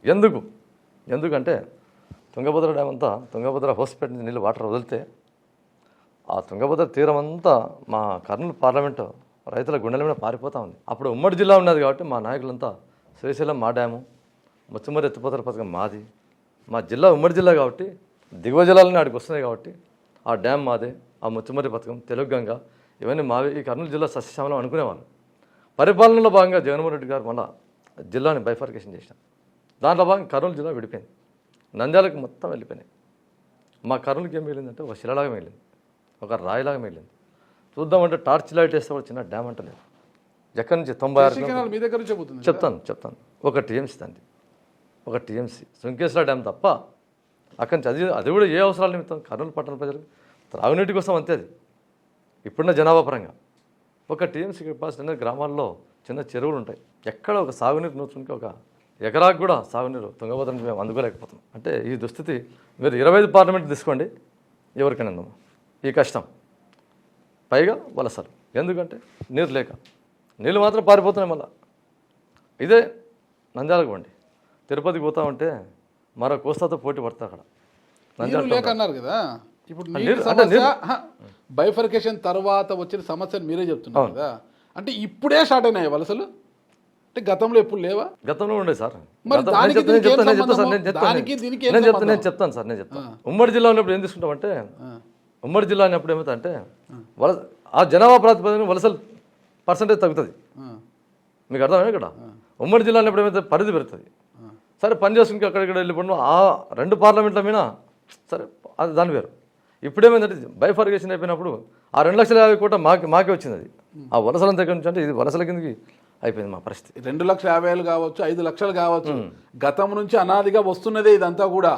ఎందుకంటే తుంగభద్ర డ్యామ్ అంతా తుంగభద్ర హోస్పేట నుంచి నీళ్ళు వాటర్ వదిలితే ఆ తుంగభద్ర తీరం అంతా మా కర్నూలు పార్లమెంటు రైతుల గుండెల మీద పారిపోతూ ఉంది. అప్పుడు ఉమ్మడి జిల్లా ఉన్నది కాబట్టి మా నాయకులంతా శ్రీశైలం మా డ్యాము, ముచ్చుమర్రి ఎత్తిపోతల పథకం మాది. మా జిల్లా ఉమ్మడి జిల్లా కాబట్టి దిగువ జిల్లాలన్నీ ఆడికి వస్తున్నాయి కాబట్టి ఆ డ్యామ్ మాదే, ఆ ముచ్చుమర్రి పథకం, తెలుగు గంగ ఇవన్నీ మావి. ఈ కర్నూలు జిల్లా సస్యశ్యామలం అనుకునేవాళ్ళు. పరిపాలనలో భాగంగా జగన్మోహన్ రెడ్డి గారు మళ్ళీ జిల్లాని బైఫర్కేషన్ చేసినాం. దాంట్లో భాగంగా కర్నూలు జిల్లా విడిపోయింది, నంద్యాలకు మొత్తం వెళ్ళిపోయినాయి. మా కర్నూలుకి ఏం మిగిలిందంటే ఒక శిలలాగా మిగిలింది, ఒక రాయిలాగా మిగిలింది. చూద్దామంటే టార్చ్ లైట్ వేస్తే కూడా చిన్న డ్యామ్ అంటే లేదు. ఎక్కడి నుంచి 96 మీ దగ్గర చెబుతుంది. చెప్తాను ఒక టీఎంసీ తంది, ఒక టీఎంసీ సుంకేశ్వర డ్యామ్ తప్ప అక్కడి నుంచి అది కూడా ఏ అవసరాల నిమిత్తం కర్నూలు పట్టణ ప్రజలకు త్రాగునీటి కోసం అంతే. అది ఇప్పుడున్న జనాభా పరంగా ఒక టీఎంసీ కెపాసిటీ అనేది గ్రామాల్లో చిన్న చెరువులు ఉంటాయి. ఎక్కడ ఒక సాగునీరు నూర్చునికి ఒక ఎకరాకు కూడా సాగునీరు తుంగభద్ర నుంచి మేము అందుకోలేకపోతున్నాం. అంటే ఈ దుస్థితి మీరు 25 పార్లమెంట్ తీసుకోండి, ఎవరికైనా ఈ కష్టం. పైగా వలసలు, ఎందుకంటే నీరు లేక నీళ్ళు మాత్రం పారిపోతున్నాయి. మళ్ళీ ఇదే నంద్యాలకు పోండి, తిరుపతికి పోతా ఉంటే మరో కోస్తాతో పోటీ పడతా అక్కడ. నంద్యాల లేక అన్నారు కదా, ఇప్పుడు బైఫర్కేషన్ తర్వాత వచ్చిన సమస్యను మీరే చెప్తున్నారు కదా, అంటే ఇప్పుడే స్టార్ట్ అయినాయి వలసలు? అంటే గతంలో ఎప్పుడు లేవా? గతంలో ఉండే సార్. నేను చెప్తాను సార్. ఉమ్మడి జిల్లా ఉన్నప్పుడు ఏం తీసుకుంటామంటే, ఉమ్మడి జిల్లా అన్నప్పుడు ఏమవుతుందంటే ఆ జనాభా ప్రాతిపదికన వలసలు పర్సంటేజ్ తగ్గుతుంది. మీకు అర్థమైనా ఇక్కడ ఉమ్మడి జిల్లా అన్నప్పుడు ఏమైతే పరిధి పెరుగుతుంది. సరే పని చేసుకుని అక్కడిక్కడ వెళ్ళిపోవడం ఆ 2 పార్లమెంట్ల మీద సరే అది దాని వేరు. ఇప్పుడేమైందంటే బైఫర్కేషన్ అయిపోయినప్పుడు ఆ 2,50,000 కోట్ల మాకే వచ్చింది. అది ఆ వలసల దగ్గర నుంచి అంటే ఇది వలసల కిందకి అయిపోయింది మా పరిస్థితి. 2,50,000 కావచ్చు, 5 లక్షలు కావచ్చు, గతం నుంచి అనాదిగా వస్తున్నదే ఇదంతా కూడా.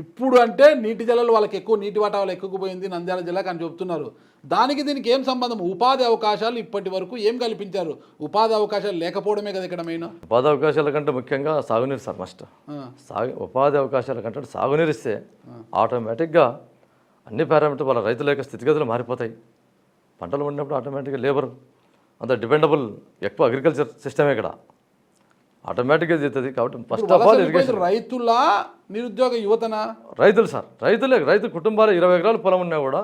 ఇప్పుడు అంటే నీటి జలాలు వాళ్ళకి ఎక్కువ, నీటి వాటా వాళ్ళు ఎక్కువపోయింది నంద్యాల జిల్లాకి అని చెప్తున్నారు. దానికి దీనికి ఏం సంబంధం? ఉపాధి అవకాశాలు ఇప్పటి వరకు ఏం కల్పించారు? ఉపాధి అవకాశాలు లేకపోవడమే కదా ఇక్కడ మెయిన్. ఉపాధి అవకాశాల కంటే ముఖ్యంగా సాగునీరు సార్ మస్ట్. ఉపాధి అవకాశాల కంటే సాగునీరు ఇస్తే ఆటోమేటిక్గా అన్ని పారామీటర్లు వాళ్ళ రైతుల యొక్క స్థితిగతులు మారిపోతాయి. పంటలు పండినప్పుడు ఆటోమేటిక్గా లేబర్ అంత డిపెండబుల్, ఎక్కువ అగ్రికల్చర్ సిస్టమే ఇక్కడ ఆటోమేటిక్గా చేస్తుంది. కాబట్టి ఫస్ట్ ఆఫ్ ఆల్ ఇరిగేషన్. రైతుల నిరుద్యోగ యువతన రైతులు సార్, రైతు కుటుంబాలు 20 ఎకరాల పొలం ఉన్నా కూడా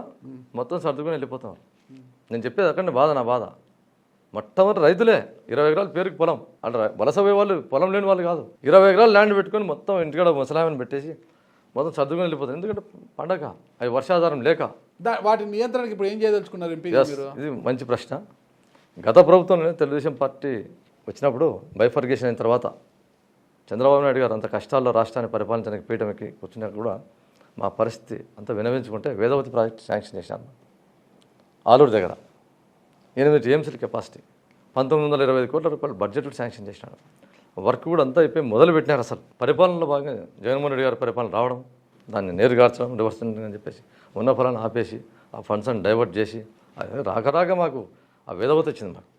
మొత్తం సర్దుకొని వెళ్ళిపోతాం. నేను చెప్పేది అక్కడ బాధ, నా బాధ. మొట్టమొదటి రైతులే 20 ఎకరాలు పేరుకి పొలం అంటే వలస పోయే వాళ్ళు పొలం లేని వాళ్ళు కాదు. 20 ఎకరాలు ల్యాండ్ పెట్టుకొని మొత్తం ఇంటికాడ ముసలామని పెట్టేసి మొత్తం సర్దుకొని వెళ్ళిపోతారు. ఎందుకంటే పండగ అవి వర్షాధారం లేక. వాటి నియంత్రణకి ఇప్పుడు ఏం చేయదలుచుకున్నారు ఎంపీ Yes, ఇది మంచి ప్రశ్న. గత ప్రభుత్వంలో తెలుగుదేశం పార్టీ వచ్చినప్పుడు బైఫర్గేషన్ అయిన తర్వాత చంద్రబాబు నాయుడు గారు అంత కష్టాల్లో రాష్ట్రాన్ని పరిపాలించడానికి పీఠంకి కూర్చున్నా కూడా మా పరిస్థితి అంతా వినవించుకుంటే వేదవతి ప్రాజెక్ట్ శాంక్షన్ చేశాను. ఆలూరు దగ్గర 8 టీఎంసీల కెపాసిటీ 1925 కోట్ల రూపాయలు బడ్జెట్ శాంక్షన్ చేసినాడు. వర్క్ కూడా అంతా అయిపోయి మొదలు పెట్టినారు. అసలు పరిపాలనలో భాగంగా జగన్మోహన్ రెడ్డి గారి పరిపాలన రావడం, దాన్ని నీరుగార్చడం, రివర్స్ అని చెప్పేసి ఉన్న ఫలాన్ని ఆపేసి ఆ ఫండ్స్ని డైవర్ట్ చేసి అది రాక మాకు ఆ వేదవతి వచ్చింది. మాకు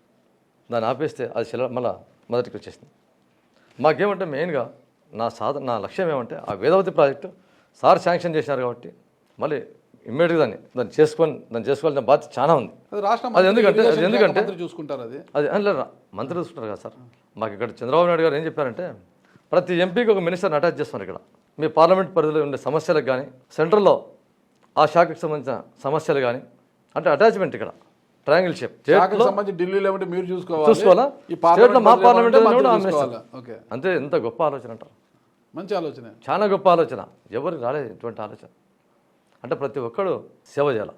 దాన్ని ఆపేస్తే అది మళ్ళీ మొదటికి వచ్చేసింది. మాకేమంటే మెయిన్గా నా లక్ష్యం ఏమంటే ఆ వేదవతి ప్రాజెక్టు సార్ శాంక్షన్ చేశారు కాబట్టి మళ్ళీ ఇమ్మీడియట్గా దాన్ని చేసుకోవాల్సిన బాధ్యత చాలా ఉంది. అది ఎందుకంటే చూసుకుంటారు అది అందులో మంత్రి చూసుకుంటారు కదా సార్. మాకు ఇక్కడ చంద్రబాబు నాయుడు గారు ఏం చెప్పారంటే ప్రతి ఎంపీకి ఒక మినిస్టర్ని అటాచ్ చేస్తున్నారు. ఇక్కడ మీ పార్లమెంట్ పరిధిలో ఉండే సమస్యలకు కానీ సెంట్రల్లో ఆ శాఖకు సంబంధించిన సమస్యలు కానీ అంటే అటాచ్మెంట్ ఇక్కడ ట్రయాంగిల్ షేప్ ఢిల్లీలో మీరు చూసుకోవాలా, స్టేట్లో మా పార్లమెంట్ అంతే. ఎంత గొప్ప ఆలోచన అంటారు. మంచి ఆలోచన, చాలా గొప్ప ఆలోచన. ఎవరికి రాలేదు ఇటువంటి ఆలోచన. అంటే ప్రతి ఒక్కడు సేవ చేయాలి,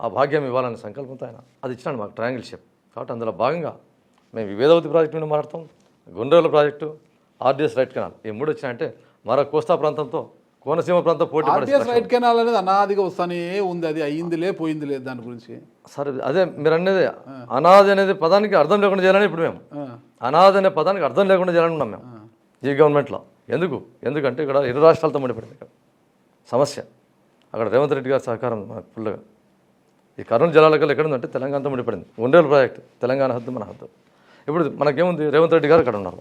ఆ భాగ్యం ఇవ్వాలనే సంకల్పంతో ఆయన అది ఇచ్చినాడు మాకు ట్రయాంగిల్ షేప్. కాబట్టి అందులో భాగంగా మేము వేదవతి ప్రాజెక్టు మీద మాట్లాడతాం, గుండ్రేల ప్రాజెక్టు, ఆర్డీఎస్ రైట్ కెనాల్. ఈ 3 వచ్చినాయంటే మరో కోస్తా ప్రాంతంతో కోనసీమ ప్రాంతం పోటీ రైట్ కెనాల్ అనేది అనాదిగా వస్తానే ఉంది. అది అయ్యిందిలే పోయింది లేదు దాని గురించి. సరే అదే మీరు అనేది అనాది అనేది పదానికి అర్థం లేకుండా చేయాలని ఇప్పుడు మేము అనాది అనే పదానికి అర్థం లేకుండా చేయాలని ఉన్నాం మేము ఈ గవర్నమెంట్లో. ఎందుకంటే ఇక్కడ 2 రాష్ట్రాలతో ముడిపడింది ఇక్కడ సమస్య. అక్కడ రేవంత్ రెడ్డి గారి సహకారం ఫుల్గా. ఈ కర్నూలు జలాలకల్ ఎక్కడ ఉందంటే తెలంగాణతో ముడిపడింది. గుండెల ప్రాజెక్టు తెలంగాణ హద్దు మన హద్దు. ఇప్పుడు మనకేముంది, రేవంత్ రెడ్డి గారు ఇక్కడ ఉన్నారు,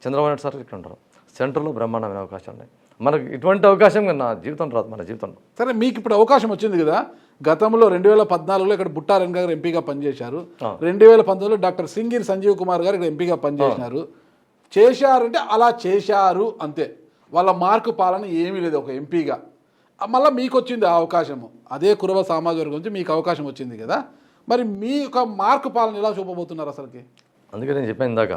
చంద్రబాబు నాయుడు సార్ ఇక్కడ ఉన్నారు, సెంటర్లో బ్రహ్మాండమైన అవకాశాలు ఉన్నాయి. మనకు ఇటువంటి అవకాశం నా జీవితం రాదు, మన జీవితంలో. సరే మీకు ఇప్పుడు అవకాశం వచ్చింది కదా. గతంలో 2014లో ఇక్కడ బుట్టా రంగ గారు ఎంపీగా పనిచేశారు. 2019లో డాక్టర్ సింగిర్ సంజీవ్ కుమార్ గారు ఇక్కడ ఎంపీగా పనిచేసినారు. చేశారంటే అలా చేశారు అంతే. వాళ్ళ మార్కు పాలన ఏమీ లేదు ఒక ఎంపీగా. మళ్ళీ మీకు వచ్చింది ఆ అవకాశము. అదే కురవ సామాజిక వర్గం నుంచి మీకు అవకాశం వచ్చింది కదా. మరి మీ యొక్క మార్కు పాలన ఎలా చూపబోతున్నారు అసలుకి? అందుకే నేను చెప్పాను ఇందాక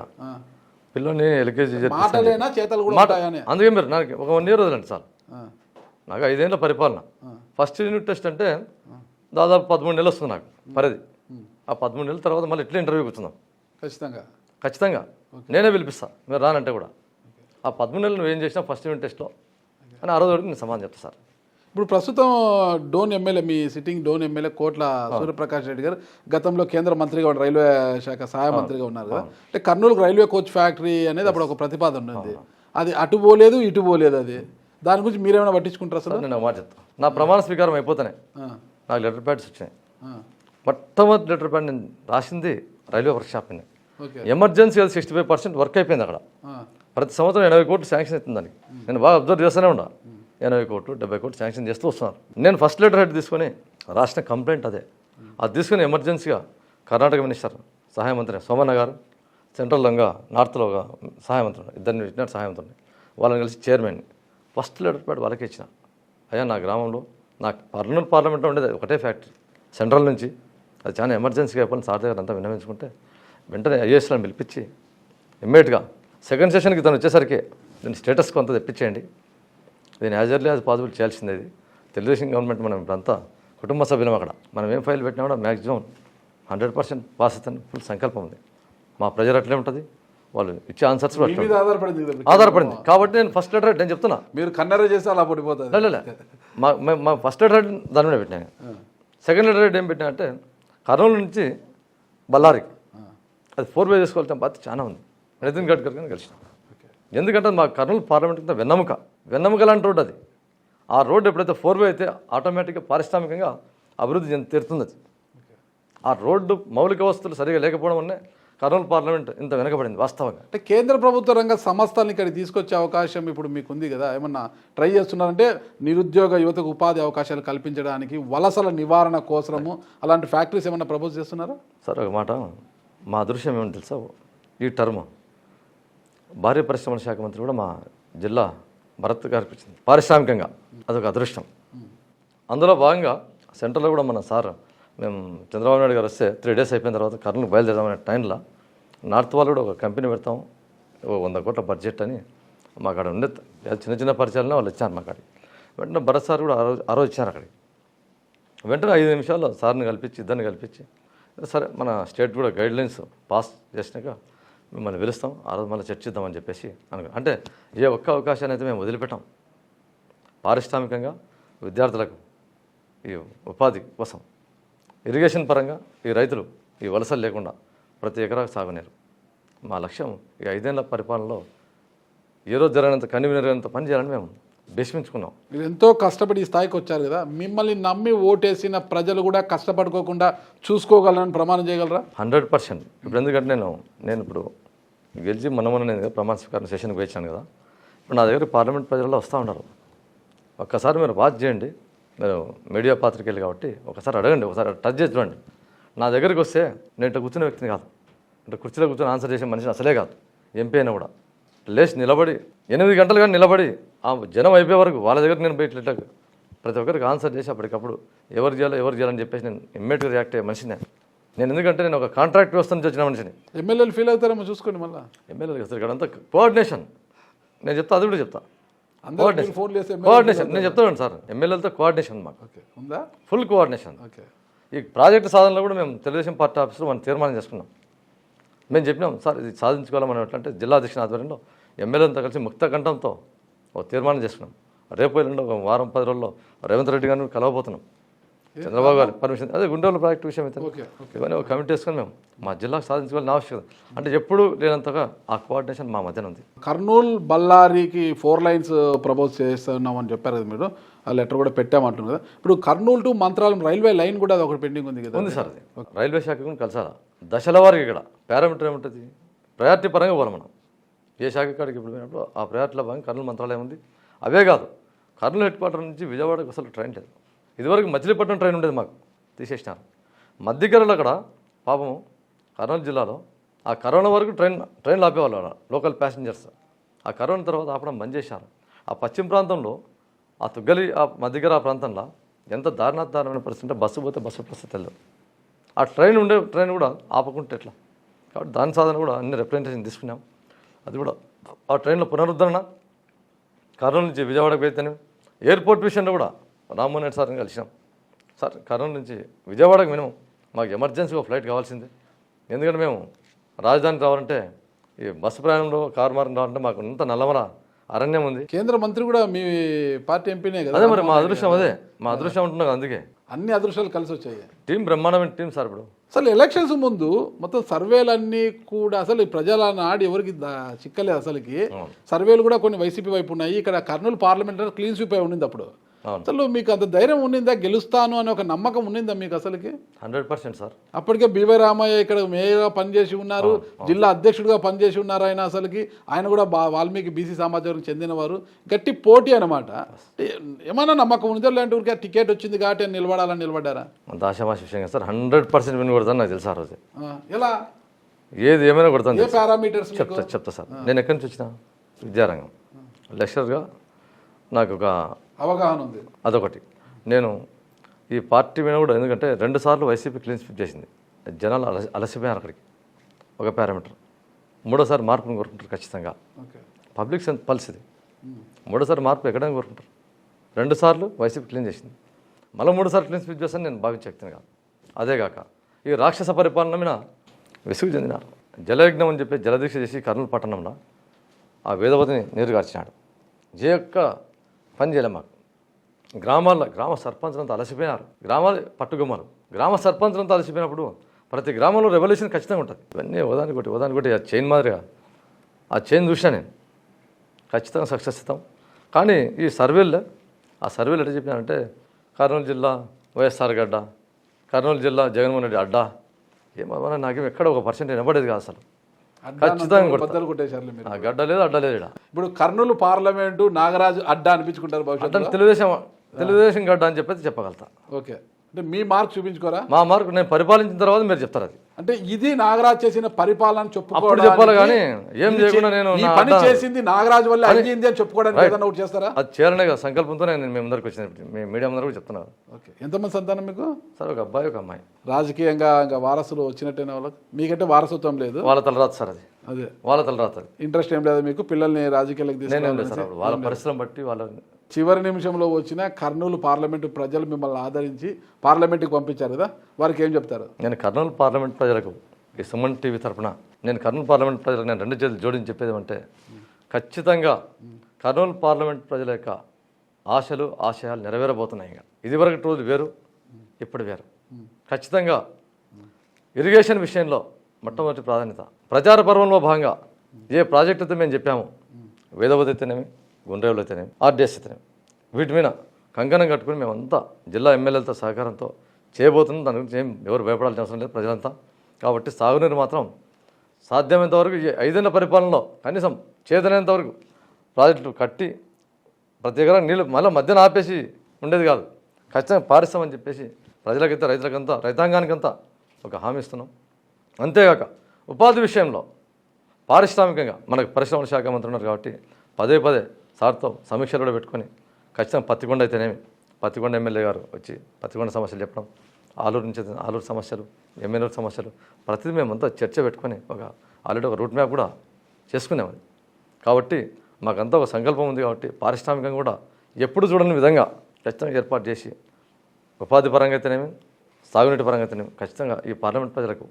పిల్లల్ని ఎల్కేజీ మాటలేనా చేతలు కూడా ఉంటాయని. అందుకే మీరు నాకు ఒక 1 year వదలండి సార్. నాకు 5 ఏళ్ళ పరిపాలన. ఫస్ట్ యూనిట్ టెస్ట్ అంటే దాదాపు 13 నెలలు వస్తుంది నాకు పరిధి. ఆ 13 నెలల తర్వాత మళ్ళీ ఎట్లా ఇంటర్వ్యూ కూర్చుందాం. ఖచ్చితంగా నేనే పిలిపిస్తాను మీరు రానంటే కూడా. ఆ 13 నెలలు నువ్వు ఏం చేసినా ఫస్ట్ యూనిట్ టెస్ట్లో అని ఆ రోజు వరకు నేను సమాధానం చెప్తాను సార్. ఇప్పుడు ప్రస్తుతం డోన్ ఎమ్మెల్యే, మీ సిట్టింగ్ డోన్ ఎమ్మెల్యే కోట్ల సూర్యప్రకాష్ రెడ్డి గారు గతంలో కేంద్ర మంత్రిగా రైల్వే శాఖ సహాయ మంత్రిగా ఉన్నారు కదా. అంటే కర్నూలుకు రైల్వే కోచ్ ఫ్యాక్టరీ అనేది అప్పుడు ఒక ప్రతిపాదన ఉంది. అది అటు పోలేదు ఇటు పోలేదు. అది దాని గురించి మీరేమైనా పట్టించుకుంటారు అసలు? నేను మాట చెప్తాను. నా ప్రమాణ స్వీకారం అయిపోతానే నాకు లెటర్ ప్యాడ్స్ వచ్చినాయి. మొట్టమొదటి లెటర్ ప్యాడ్ నేను రాసింది railway work shop. Emergency 65% work అయిపోయింది అక్కడ. ప్రతి సంవత్సరం 80 కోట్లు శాంక్షన్ అవుతుంది దానికి. నేను బాగా అబ్జర్వ్ చేస్తూనే ఉన్నా. 80 కోట్లు 70 కోట్లు శాంక్షన్ చేస్తూ వస్తున్నారు. నేను ఫస్ట్ లెటర్ హెడ్ తీసుకొని రాసిన కంప్లైంట్ అదే. అది తీసుకుని ఎమర్జెన్సీగా కర్ణాటక మినిస్టర్ సహాయ మంత్రి సోమన్న గారు, సెంట్రల్గా నార్త్లో సహాయ మంత్రి, ఇద్దరిని పెట్టినారు సహాయ మంత్రిని, వాళ్ళని కలిసి చైర్మన్ ఫస్ట్ లెటర్ ప్యాడ్ వాళ్ళకి ఇచ్చిన. అయ్యా నా గ్రామంలో నాకు పార్లమెంట్లో ఉండేది ఒకటే ఫ్యాక్టరీ సెంట్రల్ నుంచి, అది చాలా ఎమర్జెన్సీగా అయిపోయిన సార్ దగ్గర అంతా విన్నవించుకుంటే వెంటనే ఐఏఎస్లను పిలిపించి ఇమ్మీడియట్గా సెకండ్ సెషన్కి తను వచ్చేసరికి దీని స్టేటస్ కొంత తెప్పించేయండి, దీన్ని యాజ్ ఎర్లీ యాజ్ పాసిబుల్ చేయాల్సింది. ఇది తెలుగుదేశం గవర్నమెంట్ మనం ఇప్పుడంతా కుటుంబ సభ్యులం. అక్కడ మనం ఏం ఫైల్ పెట్టినా కూడా మ్యాక్సిమం 100% పాస్ అవుతుంది ఫుల్ సంకల్పం ఉంది. మా ప్రజలు అట్లే ఉంటుంది, వాళ్ళు ఇచ్చే ఆన్సర్స్ ఆధారపడింది. కాబట్టి నేను ఫస్ట్ లెటర్ నేను చెప్తున్నా, మీరు కన్నర చేస్తే అలా పడిపోతుంది. లే మా ఫస్ట్ లెటర్ దాని మీద పెట్టినా. సెకండ్ లెటర్ ఏం పెట్టినా అంటే కర్నూలు నుంచి బళ్ళారికి అది 4 way చేసుకోవాలంటే బాధ్యత చాలా ఉంది. నితిన్ గడ్కరీ గారిని కలిసిన. ఎందుకంటే మా కర్నూలు పార్లమెంట్ కింద వెన్నెముక లాంటి రోడ్డు అది. ఆ రోడ్డు ఎప్పుడైతే 4 way అయితే ఆటోమేటిక్గా పారిశ్రామికంగా అభివృద్ధి తీరుతుంది. అది ఆ రోడ్డు మౌలిక వసతులు సరిగా లేకపోవడం వల్లే కర్నూలు పార్లమెంట్ ఇంత వెనకబడింది వాస్తవంగా. అంటే కేంద్ర ప్రభుత్వ రంగ సంస్థల్ని ఇక్కడ తీసుకొచ్చే అవకాశం ఇప్పుడు మీకు ఉంది కదా, ఏమన్నా ట్రై చేస్తున్నారంటే నిరుద్యోగ యువతకు ఉపాధి అవకాశాలు కల్పించడానికి, వలసల నివారణ కోసము అలాంటి ఫ్యాక్టరీస్ ఏమన్నా ప్రపోజ్ చేస్తున్నారా? సార్ ఒక మాట, మా అదృశ్యం ఏమని తెలుసా, ఈ టర్మ్ భారీ పరిశ్రమల శాఖ మంత్రి కూడా మా జిల్లా భరత్ గారికి వచ్చింది. పారిశ్రామికంగా అదొక అదృష్టం. అందులో భాగంగా సెంట్రల్లో కూడా మన సార్ మేము చంద్రబాబు నాయుడు గారు వస్తే 3 days అయిపోయిన తర్వాత కర్నూలు బయలుదేరమనే టైంలో నార్త్ వాళ్ళు కూడా ఒక కంపెనీ పెడతాం 100 కోట్ల బడ్జెట్ అని మాకు అక్కడ ఉండే చిన్న చిన్న పరిచయాలనే వాళ్ళు ఇచ్చారు మాకు అక్కడికి. వెంటనే భరత్ సార్ కూడా ఆ రోజు ఇచ్చారు అక్కడికి. వెంటనే 5 నిమిషాల్లో సార్ని కల్పించి ఇద్దరిని కల్పించి సరే మన స్టేట్ కూడా గైడ్లైన్స్ పాస్ చేసినాక మిమ్మల్ని పిలుస్తాం, ఆ రోజు మళ్ళీ చర్చిద్దామని చెప్పేసి అంటే ఏ ఒక్క అవకాశాన్ని అయితే మేము వదిలిపెట్టాం. పారిశ్రామికంగా విద్యార్థులకు ఈ ఉపాధి కోసం ఇరిగేషన్ పరంగా ఈ రైతులు ఈ వలసలు లేకుండా ప్రతి ఎకరాకు సాగునీరు మా లక్ష్యం. ఈ 5 ఏళ్ల పరిపాలనలో ఏ రోజు జరిగినంత కన్వీనర్నంత పని చేయాలని మేము భీష్మించుకున్నాం. మీరు ఎంతో కష్టపడి ఈ స్థాయికి వచ్చారు కదా, మిమ్మల్ని నమ్మి ఓటేసిన ప్రజలు కూడా కష్టపడుకోకుండా చూసుకోగలరని ప్రమాణం చేయగలరా? 100%. ఇప్పుడు ఎందుకంటే నేను ఇప్పుడు గెలిచి నేను ప్రమాణ స్వీకారం సెషన్కి వచ్చాను కదా, ఇప్పుడు నా దగ్గర పార్లమెంట్ ప్రజల్లో వస్తూ ఉన్నారు. ఒక్కసారి మీరు వాచ్ చేయండి, మీరు మీడియా పాత్రికేయులు కాబట్టి ఒకసారి అడగండి, ఒకసారి టచ్ చేసి చూడండి. నా దగ్గరికి వస్తే నేను ఇట్లా కూర్చునే వ్యక్తిని కాదు, అంటే కుర్చీలో కూర్చొని ఆన్సర్ చేసే మనిషిని అసలే కాదు. ఎంపీ అయినా కూడా లేచి నిలబడి 8 గంటలు కానీ నిలబడి ఆ జనం అయిపోయే వరకు వాళ్ళ దగ్గర నేను బయట ప్రతి ఒక్కరికి ఆన్సర్ చేసి అప్పటికప్పుడు ఎవరు చేయాలని చెప్పేసి నేను ఇమ్మీడియట్గా రియాక్ట్ అయ్యే మనిషిని నేను. ఎందుకంటే నేను ఒక కాంట్రాక్ట్ వ్యవస్థ నుంచి వచ్చిన మనిషిని. ఎమ్మెల్యేలు ఫీల్ అవుతారేమో చూసుకోండి. మళ్ళీ ఎమ్మెల్యేలు వస్తారు ఇక్కడ అంతా కోఆర్డినేషన్. నేను చెప్తా, అది కూడా చెప్తా. కోఆర్డినేషన్ నేను చెప్తాను సార్, ఎమ్మెల్యేలతో కోఆర్డినేషన్ మాకు ఉందా, ఫుల్ కోఆర్డినేషన్. ఈ ప్రాజెక్టు సాధనలో కూడా మేము తెలుగుదేశం పార్టీ ఆఫీసులో మనం తీర్మానం చేసుకున్నాం. మేము చెప్పినాం సార్ ఇది సాధించుకోవాలని ఎట్లంటే జిల్లా అధ్యక్షుని ఆధ్వర్యంలో ఎమ్మెల్యేలతో కలిసి ముక్త కంఠంతో ఒక తీర్మానం చేసుకున్నాం. రేపు ఎల్లుండి ఒక వారం 10 రోజుల్లో రేవంత్ రెడ్డి గారిని కలవబోతున్నాం. చంద్రబాబు గారు పర్మిషన్, అదే గుండెల ప్రాజెక్టు విషయం అయితే ఇవన్నీ ఒక కమిటీ వేసుకొని మేము మా జిల్లాకు సాధించుకోవాలని ఆవశ్యకత. అంటే ఎప్పుడు లేనంతగా ఆ కోఆర్డినేషన్ మా మధ్యన ఉంది. కర్నూలు బళ్ళారికి 4 lines ప్రపోజ్ చేస్తున్నామని చెప్పారు కదా మీరు, ఆ లెటర్ కూడా పెట్టామంటున్నారు కదా. ఇప్పుడు Kurnool to Mantralayam railway line కూడా అది ఒకటి పెండింగ్ ఉంది కదా. ఉంది సార్, అది రైల్వే శాఖ కూడా కలిసాలా దశల వారికి. ఇక్కడ పారామీటర్ ఏముంటుంది, ప్రయారిటీ పరంగా పోవాలి మనం. ఏ శాఖ కాడికి ఇప్పుడు పోయినప్పుడు ఆ ప్రయారిటీలో భాగంగా కర్నూలు మంత్రాలయం ఉంది. అవే కాదు, కర్నూలు హెడ్ క్వార్టర్ నుంచి విజయవాడకు అసలు ట్రైన్ లేదు. ఇదివరకు మచిలీపట్నం ట్రైన్ ఉండేది, మాకు తీసేసినారు. మధ్యకరలో అక్కడ పాపము కర్నూలు జిల్లాలో ఆ కరోనా వరకు ట్రైన్లు ఆపేవాళ్ళు లోకల్ ప్యాసింజర్స్. ఆ కరోనా తర్వాత ఆపడం బంద్ చేశారు. ఆ పశ్చిమ ప్రాంతంలో ఆ తుగ్గలి ఆ మధ్యకర ఆ ప్రాంతంలో ఎంత దారుణాదారుణమైన పరిస్థితి అంటే బస్సు పోతే బస్సు పరిస్థితి తెలియదు. ఆ ట్రైన్ కూడా ఆపకుంటే ఎట్లా. కాబట్టి దాని సాధన కూడా అన్ని రిప్రజెంటేషన్ తీసుకున్నాం. అది కూడా ఆ ట్రైన్లో పునరుద్ధరణ కర్నూలు నుంచి విజయవాడకు అయితేనే. ఎయిర్పోర్ట్ విషయంలో కూడా రామ్మోహన్ రెడ్డి సార్ని కలిసినాం. సార్ కర్నూలు నుంచి విజయవాడకు మినిమం మాకు ఎమర్జెన్సీగా ఫ్లైట్ కావాల్సిందే. ఎందుకంటే మేము రాజధానికి రావాలంటే ఈ బస్సు ప్రయాణంలో కారు మార్గం రావాలంటే మాకు ఇంత నల్లమల అరణ్యం ఉంది. కేంద్ర మంత్రి కూడా మీ పార్టీ ఎంపీనే కదా. అదే మరి మా అదృష్టం, మా అదృష్టం ఉంటున్నాం. అందుకే అన్ని అదృష్టాలు కలిసి వచ్చాయి. టీం బ్రహ్మాండమైన టీం సార్. ఇప్పుడు అసలు ఎలక్షన్స్ ముందు మొత్తం సర్వేలన్నీ కూడా అసలు ప్రజల నాడు ఎవరికి చిక్కలేదు. అసలుకి సర్వేలు కూడా కొన్ని వైసీపీ వైపు ఉన్నాయి. ఇక్కడ కర్నూలు పార్లమెంట్ క్లీన్ స్వీప్ అయి ఉండింది. అప్పుడు అసలు మీకు అంత ధైర్యం ఉండిందా, గెలుస్తాను అనే ఒక నమ్మకం ఉండిందా మీకు అసలుకి? 100% సార్. అప్పటికే బీవై రామయ్య ఇక్కడ మేయర్గా పనిచేసి ఉన్నారు, జిల్లా అధ్యక్షుడిగా పనిచేసి ఉన్నారు. ఆయన అసలుకి ఆయన కూడా వాల్మీకి బీసీ సమాజానికి చెందినవారు. గట్టి పోటీ అనమాట. ఏమన్నా నమ్మకం ఉందా, లేదంటే ఊరికే టికెట్ వచ్చింది కాబట్టి నిలబడాలని నిలబడ్డారా? దాశమాష విషయంగా సార్ 100% విన్ కొడతాను నాకు తెలుసు. ఆ రోజు ఎలా ఏది ఏమైనా కొడతాను. పారామీటర్స్ చెప్తా సార్. నేను ఎక్కడి నుంచి వచ్చిన విద్యారంగం లెక్చరర్గా నాకు ఒక అవగాహన ఉంది. అదొకటి. నేను ఈ పార్టీ మీద కూడా ఎందుకంటే 2 సార్లు వైసీపీ క్లీన్ స్వీప్ చేసింది. జనాలు అలసిపోయారు అక్కడికి. ఒక పారామీటర్. 3వసారి మార్పును కోరుకుంటారు ఖచ్చితంగా. పబ్లిక్ పల్స్ ఇది. 3వసారి మార్పు ఎక్కడానికి కోరుకుంటారు. 2 సార్లు వైసీపీ క్లీన్ చేసింది, మళ్ళీ 3 సార్లు క్లీన్ స్వీప్ చేస్తాను నేను భావించే వ్యక్తిని కాదు. అదేగాక ఈ రాక్షస పరిపాలన మీద విసుగు చెందినారు. జలయజ్ఞం అని చెప్పి జలదీక్ష చేసి కర్నూలు పట్టణంలో ఆ వేదవతిని నీరుగార్చినాడు. ఏ యొక్క పని చేయలే మాకు. గ్రామ సర్పంచులంతా అలసిపోయినారు. గ్రామాలు పట్టుగొమ్మలు. గ్రామ సర్పంచులంతా అలసిపోయినప్పుడు ప్రతి గ్రామంలో రెవల్యూషన్ ఖచ్చితంగా ఉంటుంది. ఇవన్నీ ఉదానికి ఆ చైన్ మాదిరిగా ఆ చైన్ చూసినా నేను ఖచ్చితంగా సక్సెస్ ఇస్తాం. కానీ ఈ సర్వేలు ఎట్లా చెప్పినారంటే కర్నూలు జిల్లా వైఎస్ఆర్ గడ్డ, కర్నూలు జిల్లా జగన్మోహన్ రెడ్డి అడ్డా, ఏమన్నా నాకేం ఎక్కడ ఒక % వినబడేది కాదు అసలు. ఖచ్చితంగా గడ్డ లేదు అడ్డ లేదు. ఇప్పుడు కర్నూలు పార్లమెంటు నాగరాజు అడ్డా అనిపించుకుంటారు భవిష్యత్తు. తెలుగుదేశం గడ్డ అని చెప్పేసి చెప్పగలుగుతా. ఓకే. అంటే మీ మార్క్ చూపించుకోరా? మా మార్కు నేను పరిపాలించిన తర్వాత మీరు చెప్తారు అది. అంటే ఇది నాగరాజ్ చేసిన పరిపాలన అప్పుడు చెప్పుకోవడానికి చెప్పాలి కానీ ఏం చేయకుండా నేను ఈ పని చేసింది నాగరాజ్ వల్ల అయ్యింది అని చెప్పుకోవడానికి ఏదైనా ఒకటి చేస్తారా? అది చేయాలనే కదా సంకల్పంతో నేను మీ ముందరికి వచ్చిన మీ మీడియా ముందర కూడా చెప్తున్నాను. ఓకే, ఎంతమంది సంతానం మీకు? సార్ ఒక అబ్బాయి ఒక అమ్మాయి. రాజకీయంగా ఇంకా వారసులు వచ్చినట్టేనా వాళ్ళకి? మీకంటే వారసత్వం లేదు, వాళ్ళ తలరాత సార్ అది. అదే వాళ్ళ తలరాత అది. ఇంట్రెస్ట్ ఏం లేదు మీకు పిల్లల్ని రాజకీయాలకు నేనేం లేదు తీసుకుని? సార్ అప్పుడు వాళ్ళ పరిశ్రమ బట్టి వాళ్ళ చివరి నిమిషంలో వచ్చిన కర్నూలు పార్లమెంటు ప్రజలు మిమ్మల్ని ఆదరించి పార్లమెంటుకి పంపించారు కదా, వారికి ఏం చెప్తారు? నేను కర్నూలు పార్లమెంట్ ప్రజలకు ఈ సుమన్ టీవీ తరపున నేను కర్నూలు పార్లమెంట్ ప్రజలకు నేను 2 చేతులు జోడించి చెప్పేది అంటే ఖచ్చితంగా కర్నూలు పార్లమెంట్ ప్రజల యొక్క ఆశలు ఆశయాలు నెరవేరబోతున్నాయి. ఇంకా ఇదివరకు రోజు వేరు, ఇప్పుడు వేరు. ఖచ్చితంగా ఇరిగేషన్ విషయంలో మొట్టమొదటి ప్రాధాన్యత. ప్రచార పర్వంలో భాగంగా ఏ ప్రాజెక్ట్ అయితే మేము చెప్పామో, వేదవతి అయితేనేమి, గుండ్రేవులు అయితేనేమి, ఆర్డీఎస్ అయితేనేమి, వీటి మీద కంకణం కట్టుకుని మేమంతా జిల్లా ఎమ్మెల్యేలతో సహకారంతో చేయబోతున్నాం. దాని గురించి ఏం ఎవరు భయపడాల్సిన అవసరం లేదు ప్రజలంతా. కాబట్టి సాగునీరు మాత్రం సాధ్యమైనంత వరకు 5 ఏళ్ల పరిపాలనలో కనీసం చేతనైనంత వరకు ప్రాజెక్టులు కట్టి ప్రతి ఎకరా నీళ్ళు మళ్ళీ మధ్యన ఆపేసి ఉండేది కాదు. ఖచ్చితంగా పారిస్తామని చెప్పేసి ప్రజలకైతే రైతులకంతా రైతాంగానికంతా ఒక హామీ ఇస్తున్నాం. అంతేగాక ఉపాధి విషయంలో పారిశ్రామికంగా మనకు పరిశ్రమల శాఖ మంత్రి ఉన్నారు కాబట్టి పదే సార్తో సమీక్షలు కూడా పెట్టుకొని ఖచ్చితంగా పత్తికొండ అయితేనేమి, పత్తికొండ ఎమ్మెల్యే గారు వచ్చి పత్తికొండ సమస్యలు చెప్పడం, ఆలూరు నుంచి ఆలూరు సమస్యలు, ఎమ్మెల్యేల సమస్యలు ప్రతిదీ మేమంతా చర్చ పెట్టుకొని ఆల్రెడీ ఒక రూట్ మ్యాప్ కూడా చేసుకునేవాడి. కాబట్టి మాకంతా ఒక సంకల్పం ఉంది కాబట్టి పారిశ్రామికంగా కూడా ఎప్పుడు చూడని విధంగా ఖచ్చితంగా ఏర్పాటు చేసి ఉపాధి పరంగా అయితేనేమి, సాగునీటి పరంగా అయితేనేమి ఖచ్చితంగా ఈ పార్లమెంట్ ప్రజలకు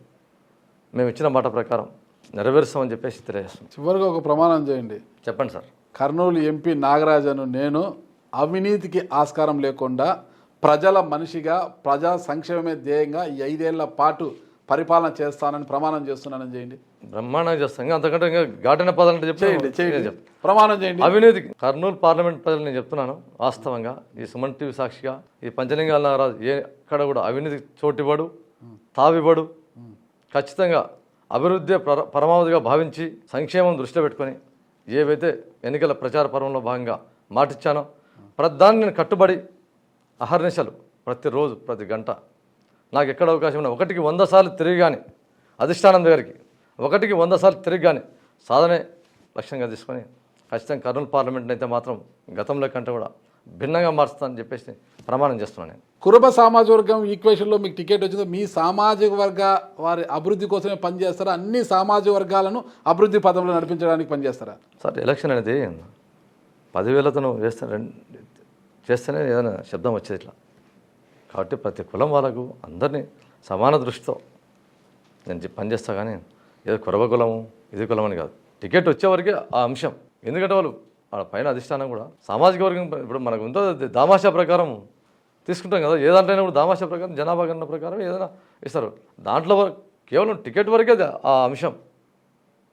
మేము ఇచ్చిన మాట ప్రకారం నెరవేరుస్తామని చెప్పేసి తెలియజేస్తున్నాం. చివరిగా ఒక ప్రమాణం చేయండి. చెప్పండి సార్. కర్నూలు ఎంపీ నాగరాజను నేను అవినీతికి ఆస్కారం లేకుండా ప్రజల మనిషిగా ప్రజా సంక్షేమమే ధ్యేయంగా ఈ 5 ఏళ్ల పాటు పరిపాలన చేస్తానని ప్రమాణం చేస్తున్నానని చేయండి. బ్రహ్మాండంగా చేస్తాం. అంతకంటే ఇంకా ఘాటైన పదాలంటే చేయండి, ప్రమాణం చేయండి. అవినీతికి కర్నూలు పార్లమెంట్ ప్రజలు నేను చెప్తున్నాను వాస్తవంగా, ఈ సుమన్ టీవీ సాక్షిగా, ఈ పంచలింగాల నాగరాజు ఎక్కడ కూడా అవినీతికి చోటివ్వడు, తావివ్వడు. ఖచ్చితంగా అభివృద్ధి పరమావధిగా భావించి సంక్షేమం దృష్టిలో పెట్టుకొని ఏవైతే ఎన్నికల ప్రచార పర్వంలో భాగంగా మాటిచ్చానో ప్రతిదాన్ని నేను కట్టుబడి అహర్నిశలు ప్రతిరోజు ప్రతి గంట నాకు ఎక్కడ అవకాశం ఉన్నా 1కి 100 సార్లు తిరిగి కానీ అధిష్టానం దగ్గరికి 1కి 100 సార్లు తిరిగి కానీ సాధనే లక్ష్యంగా తీసుకొని ఖచ్చితంగా కర్నూలు పార్లమెంట్ని అయితే మాత్రం గతంలో కంటే కూడా భిన్నంగా మారుస్తానని చెప్పేసి ప్రమాణం చేస్తున్నాను. నేను కురుబ సామాజిక వర్గం ఈక్వేషన్లో మీకు టికెట్ వచ్చిందో మీ సామాజిక వర్గ వారి అభివృద్ధి కోసమే పనిచేస్తారా? అన్ని సామాజిక వర్గాలను అభివృద్ధి పదంలో నడిపించడానికి పనిచేస్తారా? సార్ ఎలక్షన్ అనేది 10,000తో చేస్తేనే ఏదైనా శబ్దం వచ్చేది ఇట్లా. కాబట్టి ప్రతి కులం వాళ్ళకు అందరినీ సమాన దృష్టితో నేను పనిచేస్తా కానీ ఏదో కురవ కులము ఇది కులం అని కాదు. టికెట్ వచ్చేవరకే ఆ అంశం. ఎందుకంటే వాళ్ళు వాళ్ళ పైన అధిష్టానం కూడా సామాజిక వర్గం ఇప్పుడు మనకు ఉందో దామాషా ప్రకారం తీసుకుంటాం కదా, ఏ దాంట్లో ఇప్పుడు దామాషా ప్రకారం జనాభా గణన ప్రకారం ఏదైనా ఇస్తారు. దాంట్లో కేవలం టికెట్ వరకే ఆ అంశం.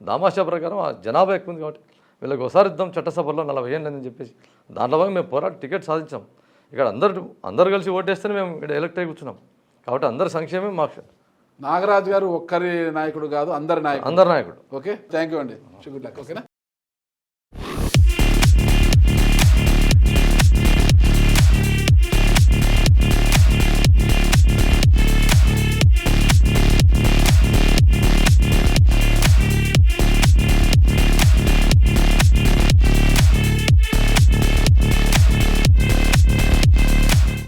దామాషా ప్రకారం ఆ జనాభా ఎక్కువ ఉంది కాబట్టి వీళ్ళకి ఒకసారి ఇద్దాం చట్టసభలో 40 ఏళ్ళు అని చెప్పేసి దాంట్లో భాగంగా మేము పోరాడి టికెట్ సాధించాం. ఇక్కడ అందరు కలిసి ఓటేస్తేనే మేము ఇక్కడ ఎలక్ట్ అయి కూర్చున్నాం. కాబట్టి అందరి సంక్షేమం మాకు. నాగరాజు గారు ఒక్కరి నాయకుడు కాదు, అందరి నాయకుడు. అందరి నాయకుడు. ఓకే, థ్యాంక్ యూ అండి. Good luck. ఓకేనా?